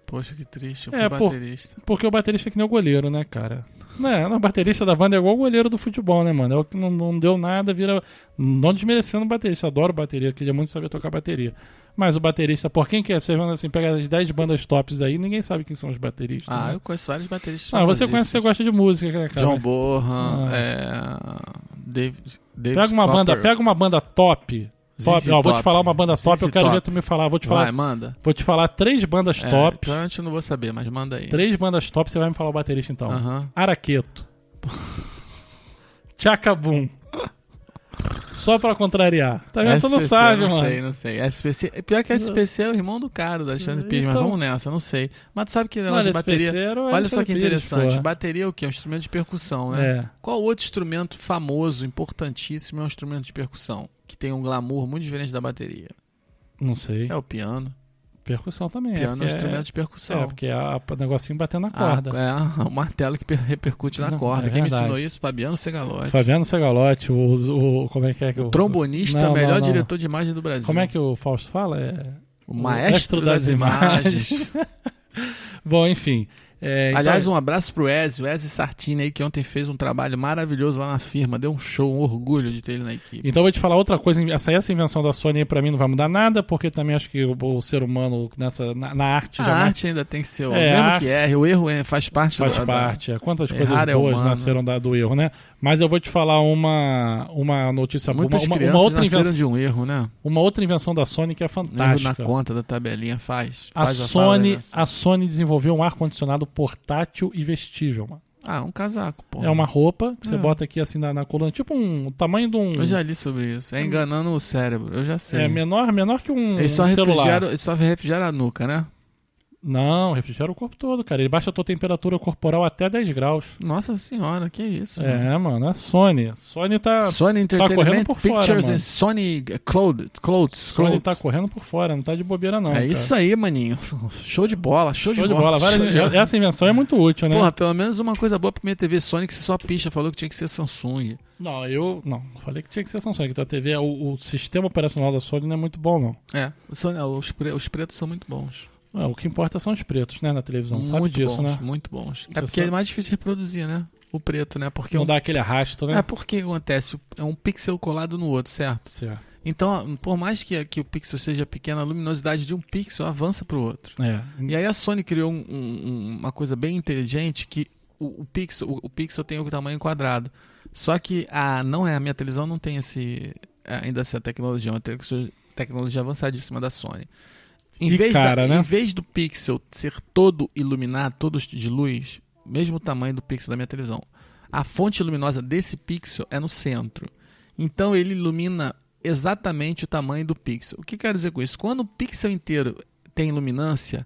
Poxa, que triste, eu fui baterista. Porque o baterista é que nem o goleiro, né, cara? O baterista da banda é igual o goleiro do futebol, né, mano? É o que não deu nada, vira... Não desmerecendo o baterista, adoro bateria, queria muito saber tocar bateria. Mas o baterista, por quem quer ser, assim, pega as 10 bandas tops aí, ninguém sabe quem são os bateristas. Né? Eu conheço vários bateristas. Você conhece, você gosta de música, né, cara? John Bonham, David Pega uma banda top... Vou te falar uma banda top, eu quero ver tu me falar. Manda. Vou te falar 3 bandas top. Provavelmente eu não vou saber, mas manda aí. 3 bandas top, você vai me falar o baterista então. Araqueto. Tchacabum. Só pra contrariar. Tá vendo? Tu não sabe, mano. Não sei. SPC, pior que a SPC é o irmão do cara, do Alexandre Pires, mas vamos nessa, não sei. Mas tu sabe que negócio de bateria... Olha só que interessante. Bateria é o quê? É um instrumento de percussão, né? Qual outro instrumento famoso, importantíssimo, é um instrumento de percussão? Que tem um glamour muito diferente da bateria? Não sei. É o piano. Percussão também. Piano é um instrumento de percussão. Porque é o negocinho batendo na corda. O martelo que repercute na corda. Quem me ensinou isso? Fabiano Segalotti. Fabiano Segalotti, como é que é que o trombonista, melhor diretor de imagem do Brasil. Como é que o Fausto fala? O maestro das imagens. Bom, enfim. Aliás, um abraço pro Ezio Sartini aí, que ontem fez um trabalho maravilhoso lá na firma, deu um show, um orgulho de ter ele na equipe. Então eu vou te falar outra coisa, essa invenção da Sony aí pra mim não vai mudar nada, porque também acho que o ser humano na arte... A arte ainda tem que ser, mesmo que erre, o erro faz parte. Faz parte, quantas coisas boas nasceram do erro, né? Mas eu vou te falar uma notícia boa. Muitas crianças outra nasceram de um erro, né? Uma outra invenção da Sony que é fantástica. Erro na conta da tabelinha a Sony desenvolveu um ar-condicionado portátil e vestível, mano. Um casaco, pô. É uma roupa que você bota aqui assim na coluna, tipo o tamanho de um... Eu já li sobre isso. É enganando o cérebro, eu já sei. É menor que um celular. Ele só refrigera a nuca, né? Não, refrigera o corpo todo, cara. Ele baixa a tua temperatura corporal até 10 graus. Nossa senhora, que isso, mano. É Sony. Sony Entertainment por Pictures fora, and Sony Clothes. Sony tá correndo por fora, não tá de bobeira não. Isso aí, maninho. Show de bola. Essa invenção é muito útil, né? Porra, pelo menos uma coisa boa pra minha TV Sony, que você só picha, falou que tinha que ser Samsung. Não, eu falei que tinha que ser Samsung, que a TV, o sistema operacional da Sony não é muito bom, não. Os pretos são muito bons. O que importa são os pretos, né, na televisão, sabe disso, né? Muito bons. Porque é mais difícil de reproduzir, né? O preto, né? Porque não dá aquele arrasto, né? Porque acontece, é um pixel colado no outro, certo? Certo. Então, por mais que o pixel seja pequeno, a luminosidade de um pixel avança para o outro. E aí a Sony criou uma coisa bem inteligente, que o pixel tem o tamanho quadrado. Só que a minha televisão não tem ainda essa tecnologia, é uma tecnologia avançadíssima da Sony. Em vez do pixel ser todo iluminado, todo de luz, mesmo tamanho do pixel da minha televisão, a fonte luminosa desse pixel é no centro. Então ele ilumina exatamente o tamanho do pixel. O que quero dizer com isso? Quando o pixel inteiro tem luminância,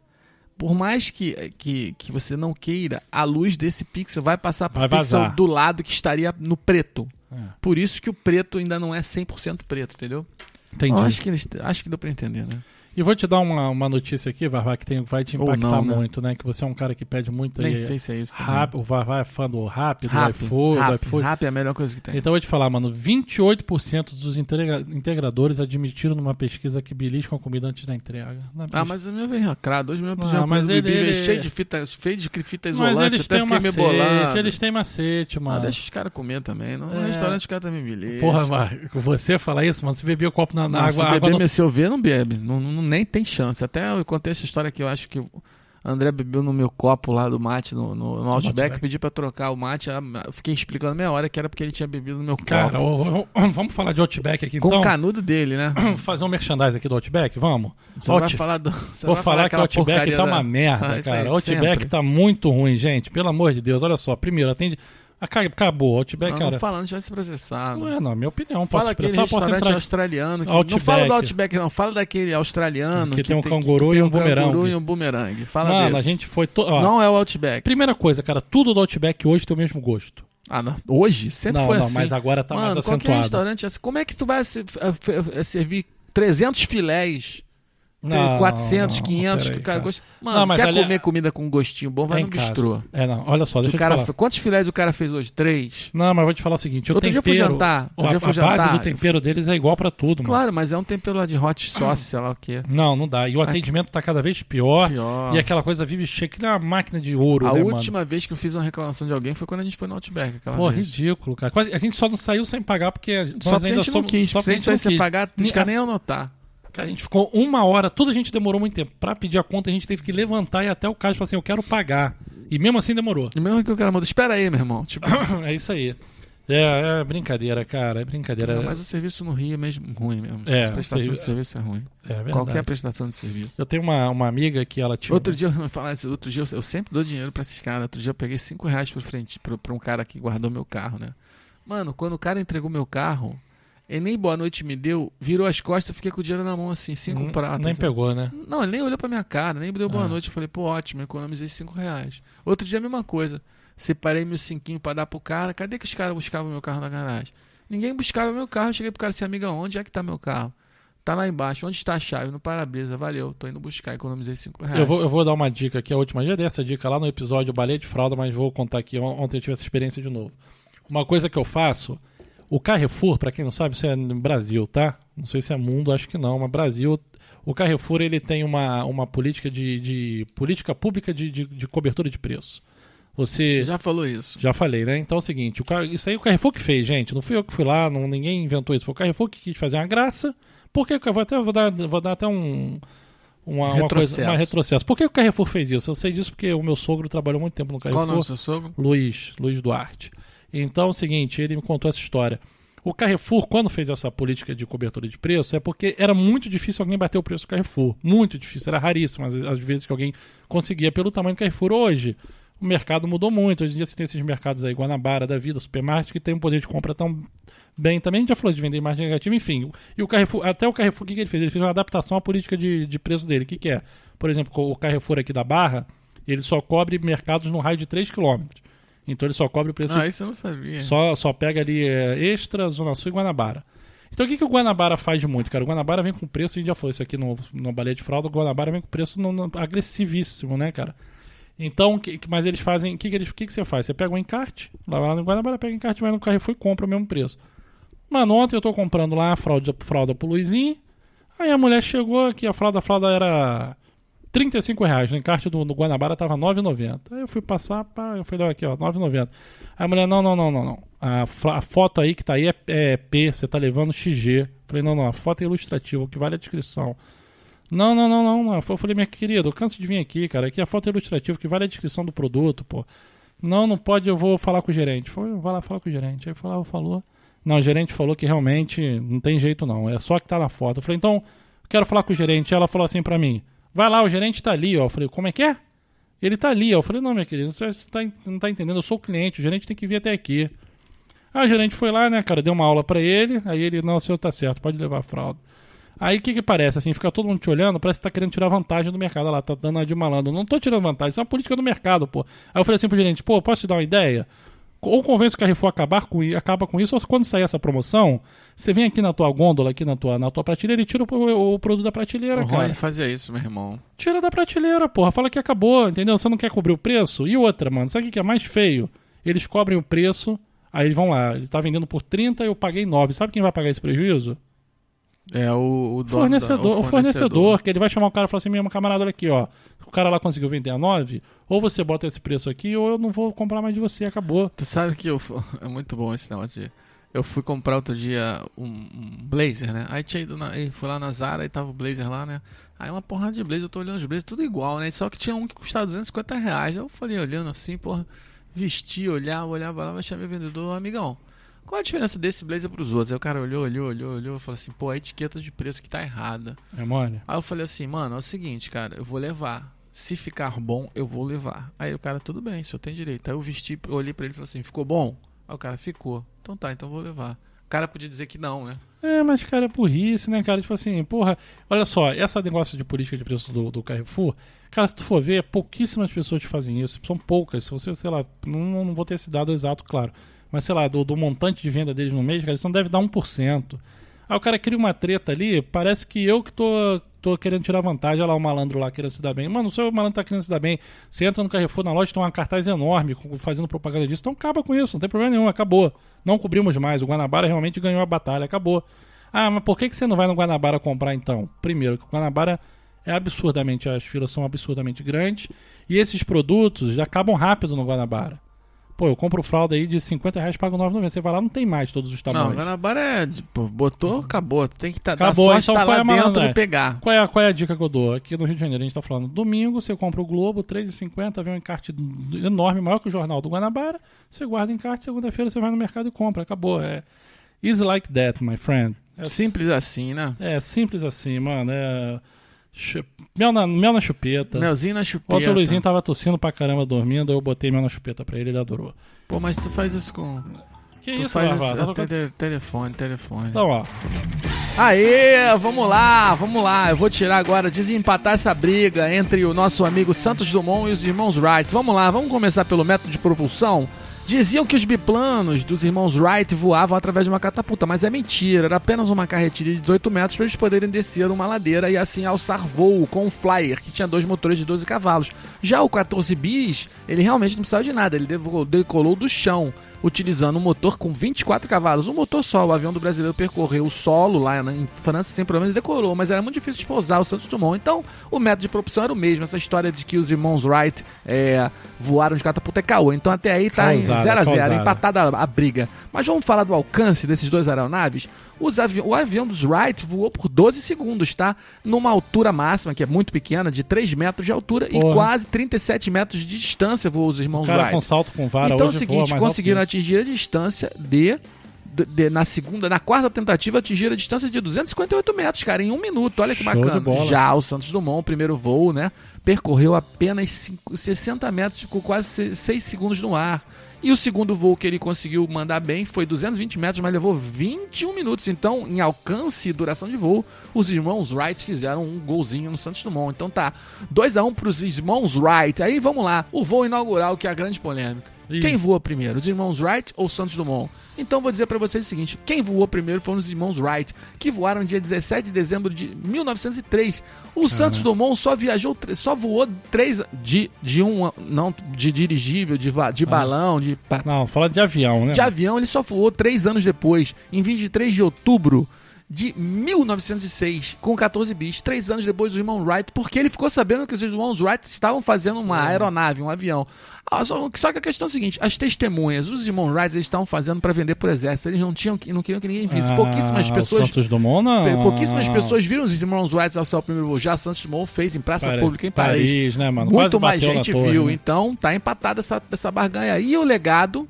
por mais que você não queira, a luz desse pixel vai passar para o pixel do lado que estaria no preto. Por isso que o preto ainda não é 100% preto, entendeu? Entendi. Acho que deu para entender, né? E vou te dar uma notícia aqui, Varvá, que vai te impactar muito, né? Que você é um cara que pede muito aí. Nem sei se é isso também. O Varvá é fã do Rappi, do iFood. Rappi é a melhor coisa que tem. Então eu vou te falar, mano, 28% dos integradores admitiram numa pesquisa que beliscam a comida antes da entrega. Mas o meu vem lacrado. Hoje mesmo pediu cheio de fita isolante, mas eles até fiquei meio bolado. Eles têm macete, mano. Deixa os caras comer também. No restaurante os caras também beliscam. Porra, você falar isso, mano, você bebia o copo na água. Se beber, se eu ver, não bebe. Nem tem chance. Até eu contei essa história que eu acho que o André bebeu no meu copo lá do mate no Outback, pedi pra trocar o mate, eu fiquei explicando meia hora que era porque ele tinha bebido no meu copo. Cara, vamos falar de Outback aqui então? Com o canudo dele, né? Fazer um merchandising aqui do Outback, vamos? Vai falar do... Vou falar que o Outback tá uma merda, cara. O Outback tá muito ruim, gente. Pelo amor de Deus, olha só. Primeiro, atende... Acabou, o Outback, cara. Não falando, já vai ser processado. Não é minha opinião. Fala aquele restaurante australiano. Não fala do Outback, não. Fala daquele australiano que tem um canguru e um bumerangue. Fala desse. A gente foi... Não é o Outback. Primeira coisa, cara, tudo do Outback hoje tem o mesmo gosto. Não. Hoje? Sempre foi assim. Mas agora tá mais acentuado. Qualquer restaurante assim. Como é que tu vai servir 300 filés... 400, 500, o cara gosta. Mano, quer comer comida com gostinho bom, vai no bistrô. Olha só, deixa eu te falar. Quantos filés o cara fez hoje? 3? Não, mas vou te falar o seguinte, Outro dia fui jantar. A base do tempero deles é igual pra tudo, mano. Claro, mas é um tempero lá de hot sauce, sei lá o quê. Não dá. E o atendimento tá cada vez pior. E aquela coisa vive cheia, que é uma máquina de ouro, A última vez que eu fiz uma reclamação de alguém foi quando a gente foi no Outback. Pô, ridículo, cara. A gente só não saiu sem pagar porque nós ainda somos... Só que a gente saiu sem pagar, não quer nem anotar. A gente ficou 1 hora, tudo a gente demorou muito tempo. Pra pedir a conta, a gente teve que levantar e ir até o caixa e falar assim, eu quero pagar. E mesmo assim demorou. E mesmo que o cara mandou, espera aí, meu irmão. Tipo... É isso aí. É brincadeira, cara. É brincadeira. Mas o serviço no Rio é mesmo ruim mesmo. A prestação de serviço é ruim. É verdade. Qualquer prestação de serviço. Eu tenho uma amiga que ela tinha... Outro dia eu sempre dou dinheiro pra esses caras. Outro dia eu peguei R$5 pra um cara que guardou meu carro, né? Mano, quando o cara entregou meu carro... Ele nem boa noite me deu, virou as costas, eu fiquei com o dinheiro na mão assim, 5 pratas. Nem pegou, né? Não, ele nem olhou pra minha cara, nem me deu boa noite. Eu falei, pô, ótimo, economizei R$5. Outro dia a mesma coisa. Separei meus 5 pra dar pro cara. Cadê que os caras buscavam meu carro na garagem? Ninguém buscava meu carro. Eu cheguei pro cara assim, amiga, onde é que tá meu carro? Tá lá embaixo. Onde está a chave? No para-brisa. Valeu. Tô indo buscar. Economizei R$5. Eu vou dar uma dica aqui, a última. Já dei essa dica lá no episódio Baleia de Fralda, mas vou contar aqui. Ontem eu tive essa experiência de novo. Uma coisa que eu faço, o Carrefour, pra quem não sabe, isso é no Brasil, tá? Não sei se é mundo, acho que não, mas Brasil. O Carrefour, ele tem uma política política pública de cobertura de preço. Você já falou isso. Já falei, né? Então é o seguinte, isso aí o Carrefour que fez, gente. Não fui eu que fui lá, ninguém inventou isso. Foi o Carrefour que quis fazer uma graça. Por que vou dar até uma retrocesso. Por que o Carrefour fez isso? Eu sei disso porque o meu sogro trabalhou muito tempo no Carrefour. Qual o nome do seu sogro? Luiz Duarte. Então é o seguinte, ele me contou essa história. O Carrefour, quando fez essa política de cobertura de preço, é porque era muito difícil alguém bater o preço do Carrefour. Muito difícil, era raríssimo às vezes que alguém conseguia pelo tamanho do Carrefour. Hoje, o mercado mudou muito. Hoje em dia você tem esses mercados aí, Guanabara, da vida, supermarket, que tem um poder de compra tão bem também. A gente já falou de vender imagem negativa, enfim. E o Carrefour, até o Carrefour, o que ele fez? Ele fez uma adaptação à política de preço dele. O que é? Por exemplo, o Carrefour aqui da Barra, ele só cobre mercados no raio de 3 km. Então ele só cobre o preço... isso eu não sabia. Só pega ali Extra, Zona Sul e Guanabara. Então o que o Guanabara faz de muito, cara? O Guanabara vem com preço, a gente já falou isso aqui no Baleia de Fralda, o Guanabara vem com preço agressivíssimo, né, cara? Então, mas eles fazem... O que você faz? Você pega um encarte, lá no Guanabara, pega um encarte, vai no Carrefour e compra o mesmo preço. Mano, ontem eu tô comprando lá a fralda pro Luizinho, aí a mulher chegou aqui, a fralda era R$35, no encarte do Guanabara tava R$9,90. Aí eu fui passar, eu falei, aqui ó, R$9,90. Aí a mulher, não. A foto aí que tá aí é P, você tá levando XG. Eu falei, não, a foto é ilustrativa, o que vale é a descrição. Não. Eu falei, minha querida, eu canso de vir aqui, cara. Aqui a foto é ilustrativa, que vale a descrição do produto, pô. Não pode, eu vou falar com o gerente. Falei, vai lá falar com o gerente. Aí falou. Não, o gerente falou que realmente não tem jeito não, é só que tá na foto. Eu falei, então, quero falar com o gerente. Ela falou assim pra mim, vai lá, o gerente tá ali, ó. Eu falei, como é que é? Ele tá ali, ó. Eu falei, não, minha querida, você não tá entendendo, eu sou o cliente, o gerente tem que vir até aqui. Aí o gerente foi lá, né, cara, deu uma aula pra ele, aí ele, não, o senhor tá certo, pode levar a fralda. Aí o que parece, assim, fica todo mundo te olhando, parece que tá querendo tirar vantagem do mercado. Olha lá, tá dando uma de malandro. Não tô tirando vantagem, isso é uma política do mercado, pô. Aí eu falei assim pro gerente, pô, posso te dar uma ideia? Ou convence o Carrefour acaba com isso, ou quando sair essa promoção, você vem aqui na tua gôndola, aqui na tua prateleira e tira o produto da prateleira, cara. Ele fazia isso, meu irmão. Tira da prateleira, porra. Fala que acabou, entendeu? Você não quer cobrir o preço? E outra, mano, sabe o que é mais feio? Eles cobrem o preço, aí eles vão lá, ele tá vendendo por 30 e eu paguei 9. Sabe quem vai pagar esse prejuízo? É o fornecedor, que ele vai chamar o cara e falar assim, meu camarada, olha aqui, ó. O cara lá conseguiu vender a 9, ou você bota esse preço aqui, ou eu não vou comprar mais de você, acabou. Tu sabe que é muito bom esse negócio de... Eu fui comprar outro dia um blazer, né? Aí tinha ido fui lá na Zara e tava o blazer lá, né? Aí uma porrada de blazer, eu tô olhando os blazers, tudo igual, né? Só que tinha um que custava R$250. Eu falei, olhando assim, porra, vestia, olhava lá, mas chamei o vendedor, amigão, qual a diferença desse blazer pros outros? Aí o cara olhou, falou assim, pô, a etiqueta de preço que tá errada. É mole? Aí eu falei assim, mano, é o seguinte, cara, eu vou levar. Se ficar bom, eu vou levar. Aí o cara, tudo bem, o senhor tem direito. Aí eu vesti, olhei pra ele e falei assim, ficou bom? Aí o cara, ficou. Então tá, então eu vou levar. O cara podia dizer que não, né? Mas cara, é burrice, né, cara? Tipo assim, porra, olha só, essa negócio de política de preço do Carrefour, cara, se tu for ver, pouquíssimas pessoas te fazem isso. São poucas. Se você, sei lá, não vou ter esse dado exato, claro. Mas sei lá, do montante de venda deles no mês, cara, isso não deve dar 1%. Aí o cara cria uma treta ali, parece que eu que tô querendo tirar vantagem. Olha lá o malandro lá querendo se dar bem. Mano, o seu malandro tá querendo se dar bem. Você entra no Carrefour na loja, tem uma cartaz enorme fazendo propaganda disso. Então acaba com isso, não tem problema nenhum, acabou. Não cobrimos mais. O Guanabara realmente ganhou a batalha, acabou. Ah, mas por que você não vai no Guanabara comprar então? Primeiro, que o Guanabara as filas são absurdamente grandes. E esses produtos já acabam rápido no Guanabara. Pô, eu compro fralda aí de R$50, pago R$9,90. Você vai lá, não tem mais todos os tamanhos. Não, Guanabara é, tipo, botou, acabou. Tem que dar acabou, sorte, então, tá lá dentro e pegar. Qual é a dica que eu dou? Aqui no Rio de Janeiro a gente tá falando, domingo você compra o Globo, R$3,50, vem um encarte enorme, maior que o jornal do Guanabara, você guarda o encarte, segunda-feira você vai no mercado e compra, acabou. É easy like that, my friend. Simples assim, né? É, simples assim, mano. Mel na chupeta. Melzinho na chupeta. Ontem o Luizinho tava tossindo pra caramba dormindo, eu botei mel na chupeta pra ele adorou. Pô, mas tu faz isso com... Que tu isso, faz Barbado? telefone. Então, ó. Aê, vamos lá. Eu vou tirar agora, desempatar essa briga entre o nosso amigo Santos Dumont e os irmãos Wright. Vamos lá, vamos começar pelo método de propulsão. Diziam que os biplanos dos irmãos Wright voavam através de uma catapulta, mas é mentira, era apenas uma carretilha de 18 metros para eles poderem descer uma ladeira e assim alçar voo com o Flyer, que tinha 2 motores de 12 cavalos. Já o 14 bis, ele realmente não precisava de nada, ele decolou do chão, utilizando um motor com 24 cavalos, um motor só. O avião do brasileiro percorreu o solo lá em França sem problemas e decolou, mas era muito difícil de pousar o Santos Dumont. Então, o método de propulsão era o mesmo. Essa história de que os irmãos Wright voaram de catapulta é caô. Então, até aí tá em 0-0, empatada a briga. Mas vamos falar do alcance desses dois aeronaves. O avião dos Wright voou por 12 segundos, tá? Numa altura máxima, que é muito pequena, de 3 metros de altura e quase 37 metros de distância voou os irmãos Wright. Com salto com vara. Então é o seguinte, conseguiram atingir a distância na quarta tentativa, atingir a distância de 258 metros, cara, em 1 minuto. Olha que bacana. Já o Santos Dumont, o primeiro voo, né, percorreu apenas 60 metros, ficou quase 6 segundos no ar. E o segundo voo que ele conseguiu mandar bem foi 220 metros, mas levou 21 minutos. Então, em alcance e duração de voo, os irmãos Wright fizeram um golzinho no Santos Dumont. Então tá, 2-1 para os irmãos Wright. Aí vamos lá, o voo inaugural, que é a grande polêmica. Quem voou primeiro, os irmãos Wright ou Santos Dumont? Então vou dizer para vocês o seguinte: quem voou primeiro foram os irmãos Wright, que voaram no dia 17 de dezembro de 1903. O Santos Dumont só voou 3 de dirigível, de balão, Não, fala de avião, né? De avião, ele só voou 3 anos depois, em 23 de outubro de 1906, com 14 bis, 3 anos depois do irmão Wright, porque ele ficou sabendo que os irmãos Wright estavam fazendo uma aeronave, um avião. Só que a questão é a seguinte: as testemunhas, os irmãos Wright, eles estavam fazendo para vender por exército, eles não queriam que ninguém visse. Pouquíssimas pessoas. Santos Dumont, não. Pouquíssimas pessoas viram os irmãos Wright ao seu primeiro voo. Já Santos Dumont fez em praça pública em Paris, né, mano? Muito mais Quase gente bateu na viu. torre, né? Então tá empatada essa barganha. E o legado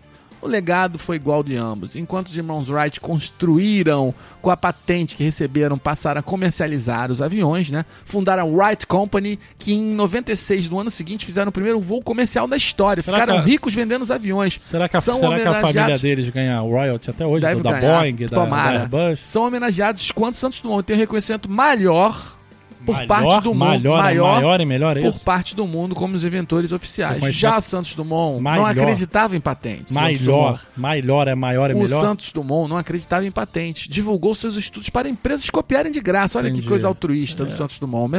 foi igual de ambos. Enquanto os irmãos Wright construíram, com a patente que receberam, passaram a comercializar os aviões, né? Fundaram a Wright Company, que em 96, no ano seguinte, fizeram o primeiro voo comercial da história. Ficaram ricos vendendo os aviões. Será que a família deles ganha royalty até hoje? Da Boeing, da Airbus? São homenageados quanto Santos Dumont tem um reconhecimento maior por parte do mundo, maior e melhor, é por isso? parte do mundo como os inventores oficiais. Já Santos Dumont não acreditava em patentes. Maior é maior e melhor? O Santos Dumont não acreditava em patentes. Divulgou seus estudos para empresas copiarem de graça. Olha que coisa altruísta do Santos Dumont.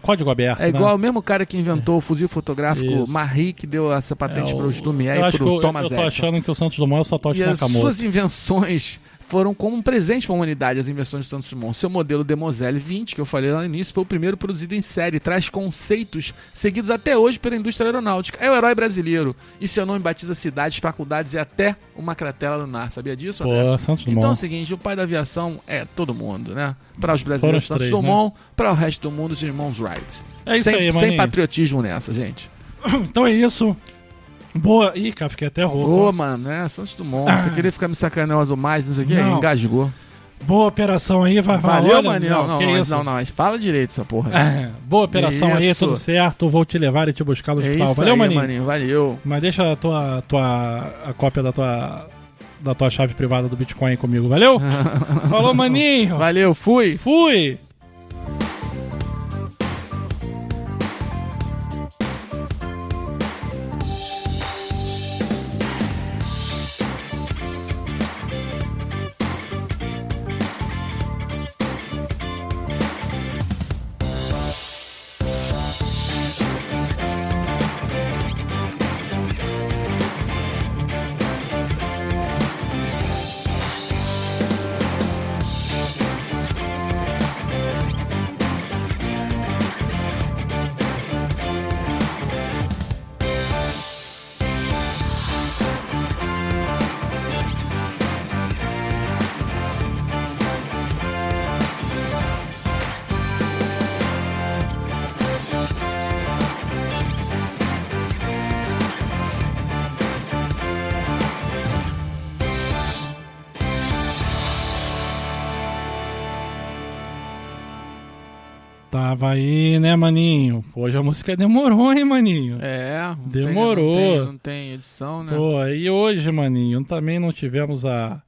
Código aberto. É igual o mesmo cara que inventou o fuzil fotográfico Marie, que deu essa patente para os Lumière e para o Thomas Edison. Eu tô achando que o Santos Dumont é o Satoshi Nakamoto. E as suas invenções foram como um presente para a humanidade, as invenções do Santos Dumont. Seu modelo Demoiselle 20, que eu falei lá no início, foi o primeiro produzido em série, traz conceitos seguidos até hoje pela indústria aeronáutica. É o herói brasileiro, e seu nome batiza cidades, faculdades e até uma cratera lunar. Sabia disso, André? Santos Dumont. Então é o seguinte, o pai da aviação é todo mundo, né? Para os brasileiros, Santos Dumont, né? Para o resto do mundo, os irmãos Wright. É isso aí, sem patriotismo nessa, gente. Então é isso. Boa. Ih, cara, fiquei até rouco. Boa, mano, Santos Dumont. Você queria ficar me sacaneando mais, não sei o que? Engasgou. Boa operação aí, vai falar. Valeu, mano. Não, mas fala direito essa porra aí. Boa operação aí, tudo certo. Vou te levar e te buscar no hospital. Valeu, maninho. Valeu. Mas deixa a cópia da tua chave privada do Bitcoin aí comigo, valeu? Falou, maninho. Valeu, fui. Tava aí, né, maninho? Hoje a música demorou, hein, maninho? Demorou. Não tem edição, né? E hoje, maninho, também não tivemos a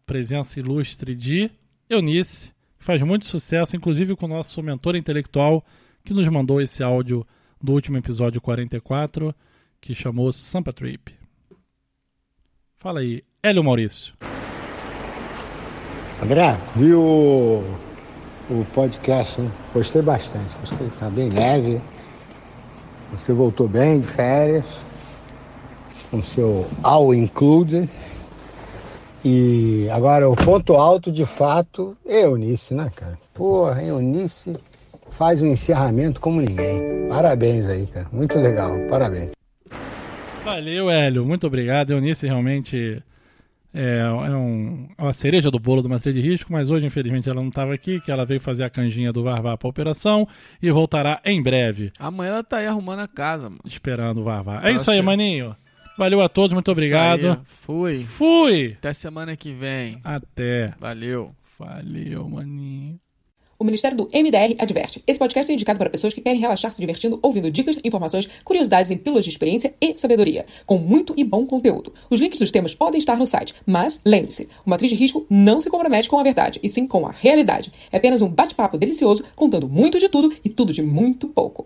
presença ilustre de Eunice, que faz muito sucesso, inclusive com o nosso mentor intelectual, que nos mandou esse áudio do último episódio 44, que chamou Sampa Trip. Fala aí, Hélio Maurício. André, viu o podcast, hein? Gostei bastante, tá bem leve. Você voltou bem de férias, com seu all included. E agora o ponto alto, de fato, é Eunice, né, cara? Porra, Eunice faz um encerramento como ninguém. Parabéns aí, cara. Muito legal, parabéns. Valeu, Hélio. Muito obrigado. Eunice realmente é uma cereja do bolo do Matriz de Risco, mas hoje, infelizmente, ela não estava aqui, que ela veio fazer a canjinha do Varvá para a operação e voltará em breve. Amanhã ela tá aí arrumando a casa, mano. Esperando o Varvá. É isso aí, maninho. Valeu a todos, muito obrigado. Fui. Até semana que vem. Até. Valeu, maninho. O Ministério do MDR adverte. Esse podcast é indicado para pessoas que querem relaxar se divertindo, ouvindo dicas, informações, curiosidades em pílulas de experiência e sabedoria, com muito e bom conteúdo. Os links dos temas podem estar no site, mas lembre-se, o Matriz de Risco não se compromete com a verdade, e sim com a realidade. É apenas um bate-papo delicioso, contando muito de tudo e tudo de muito pouco.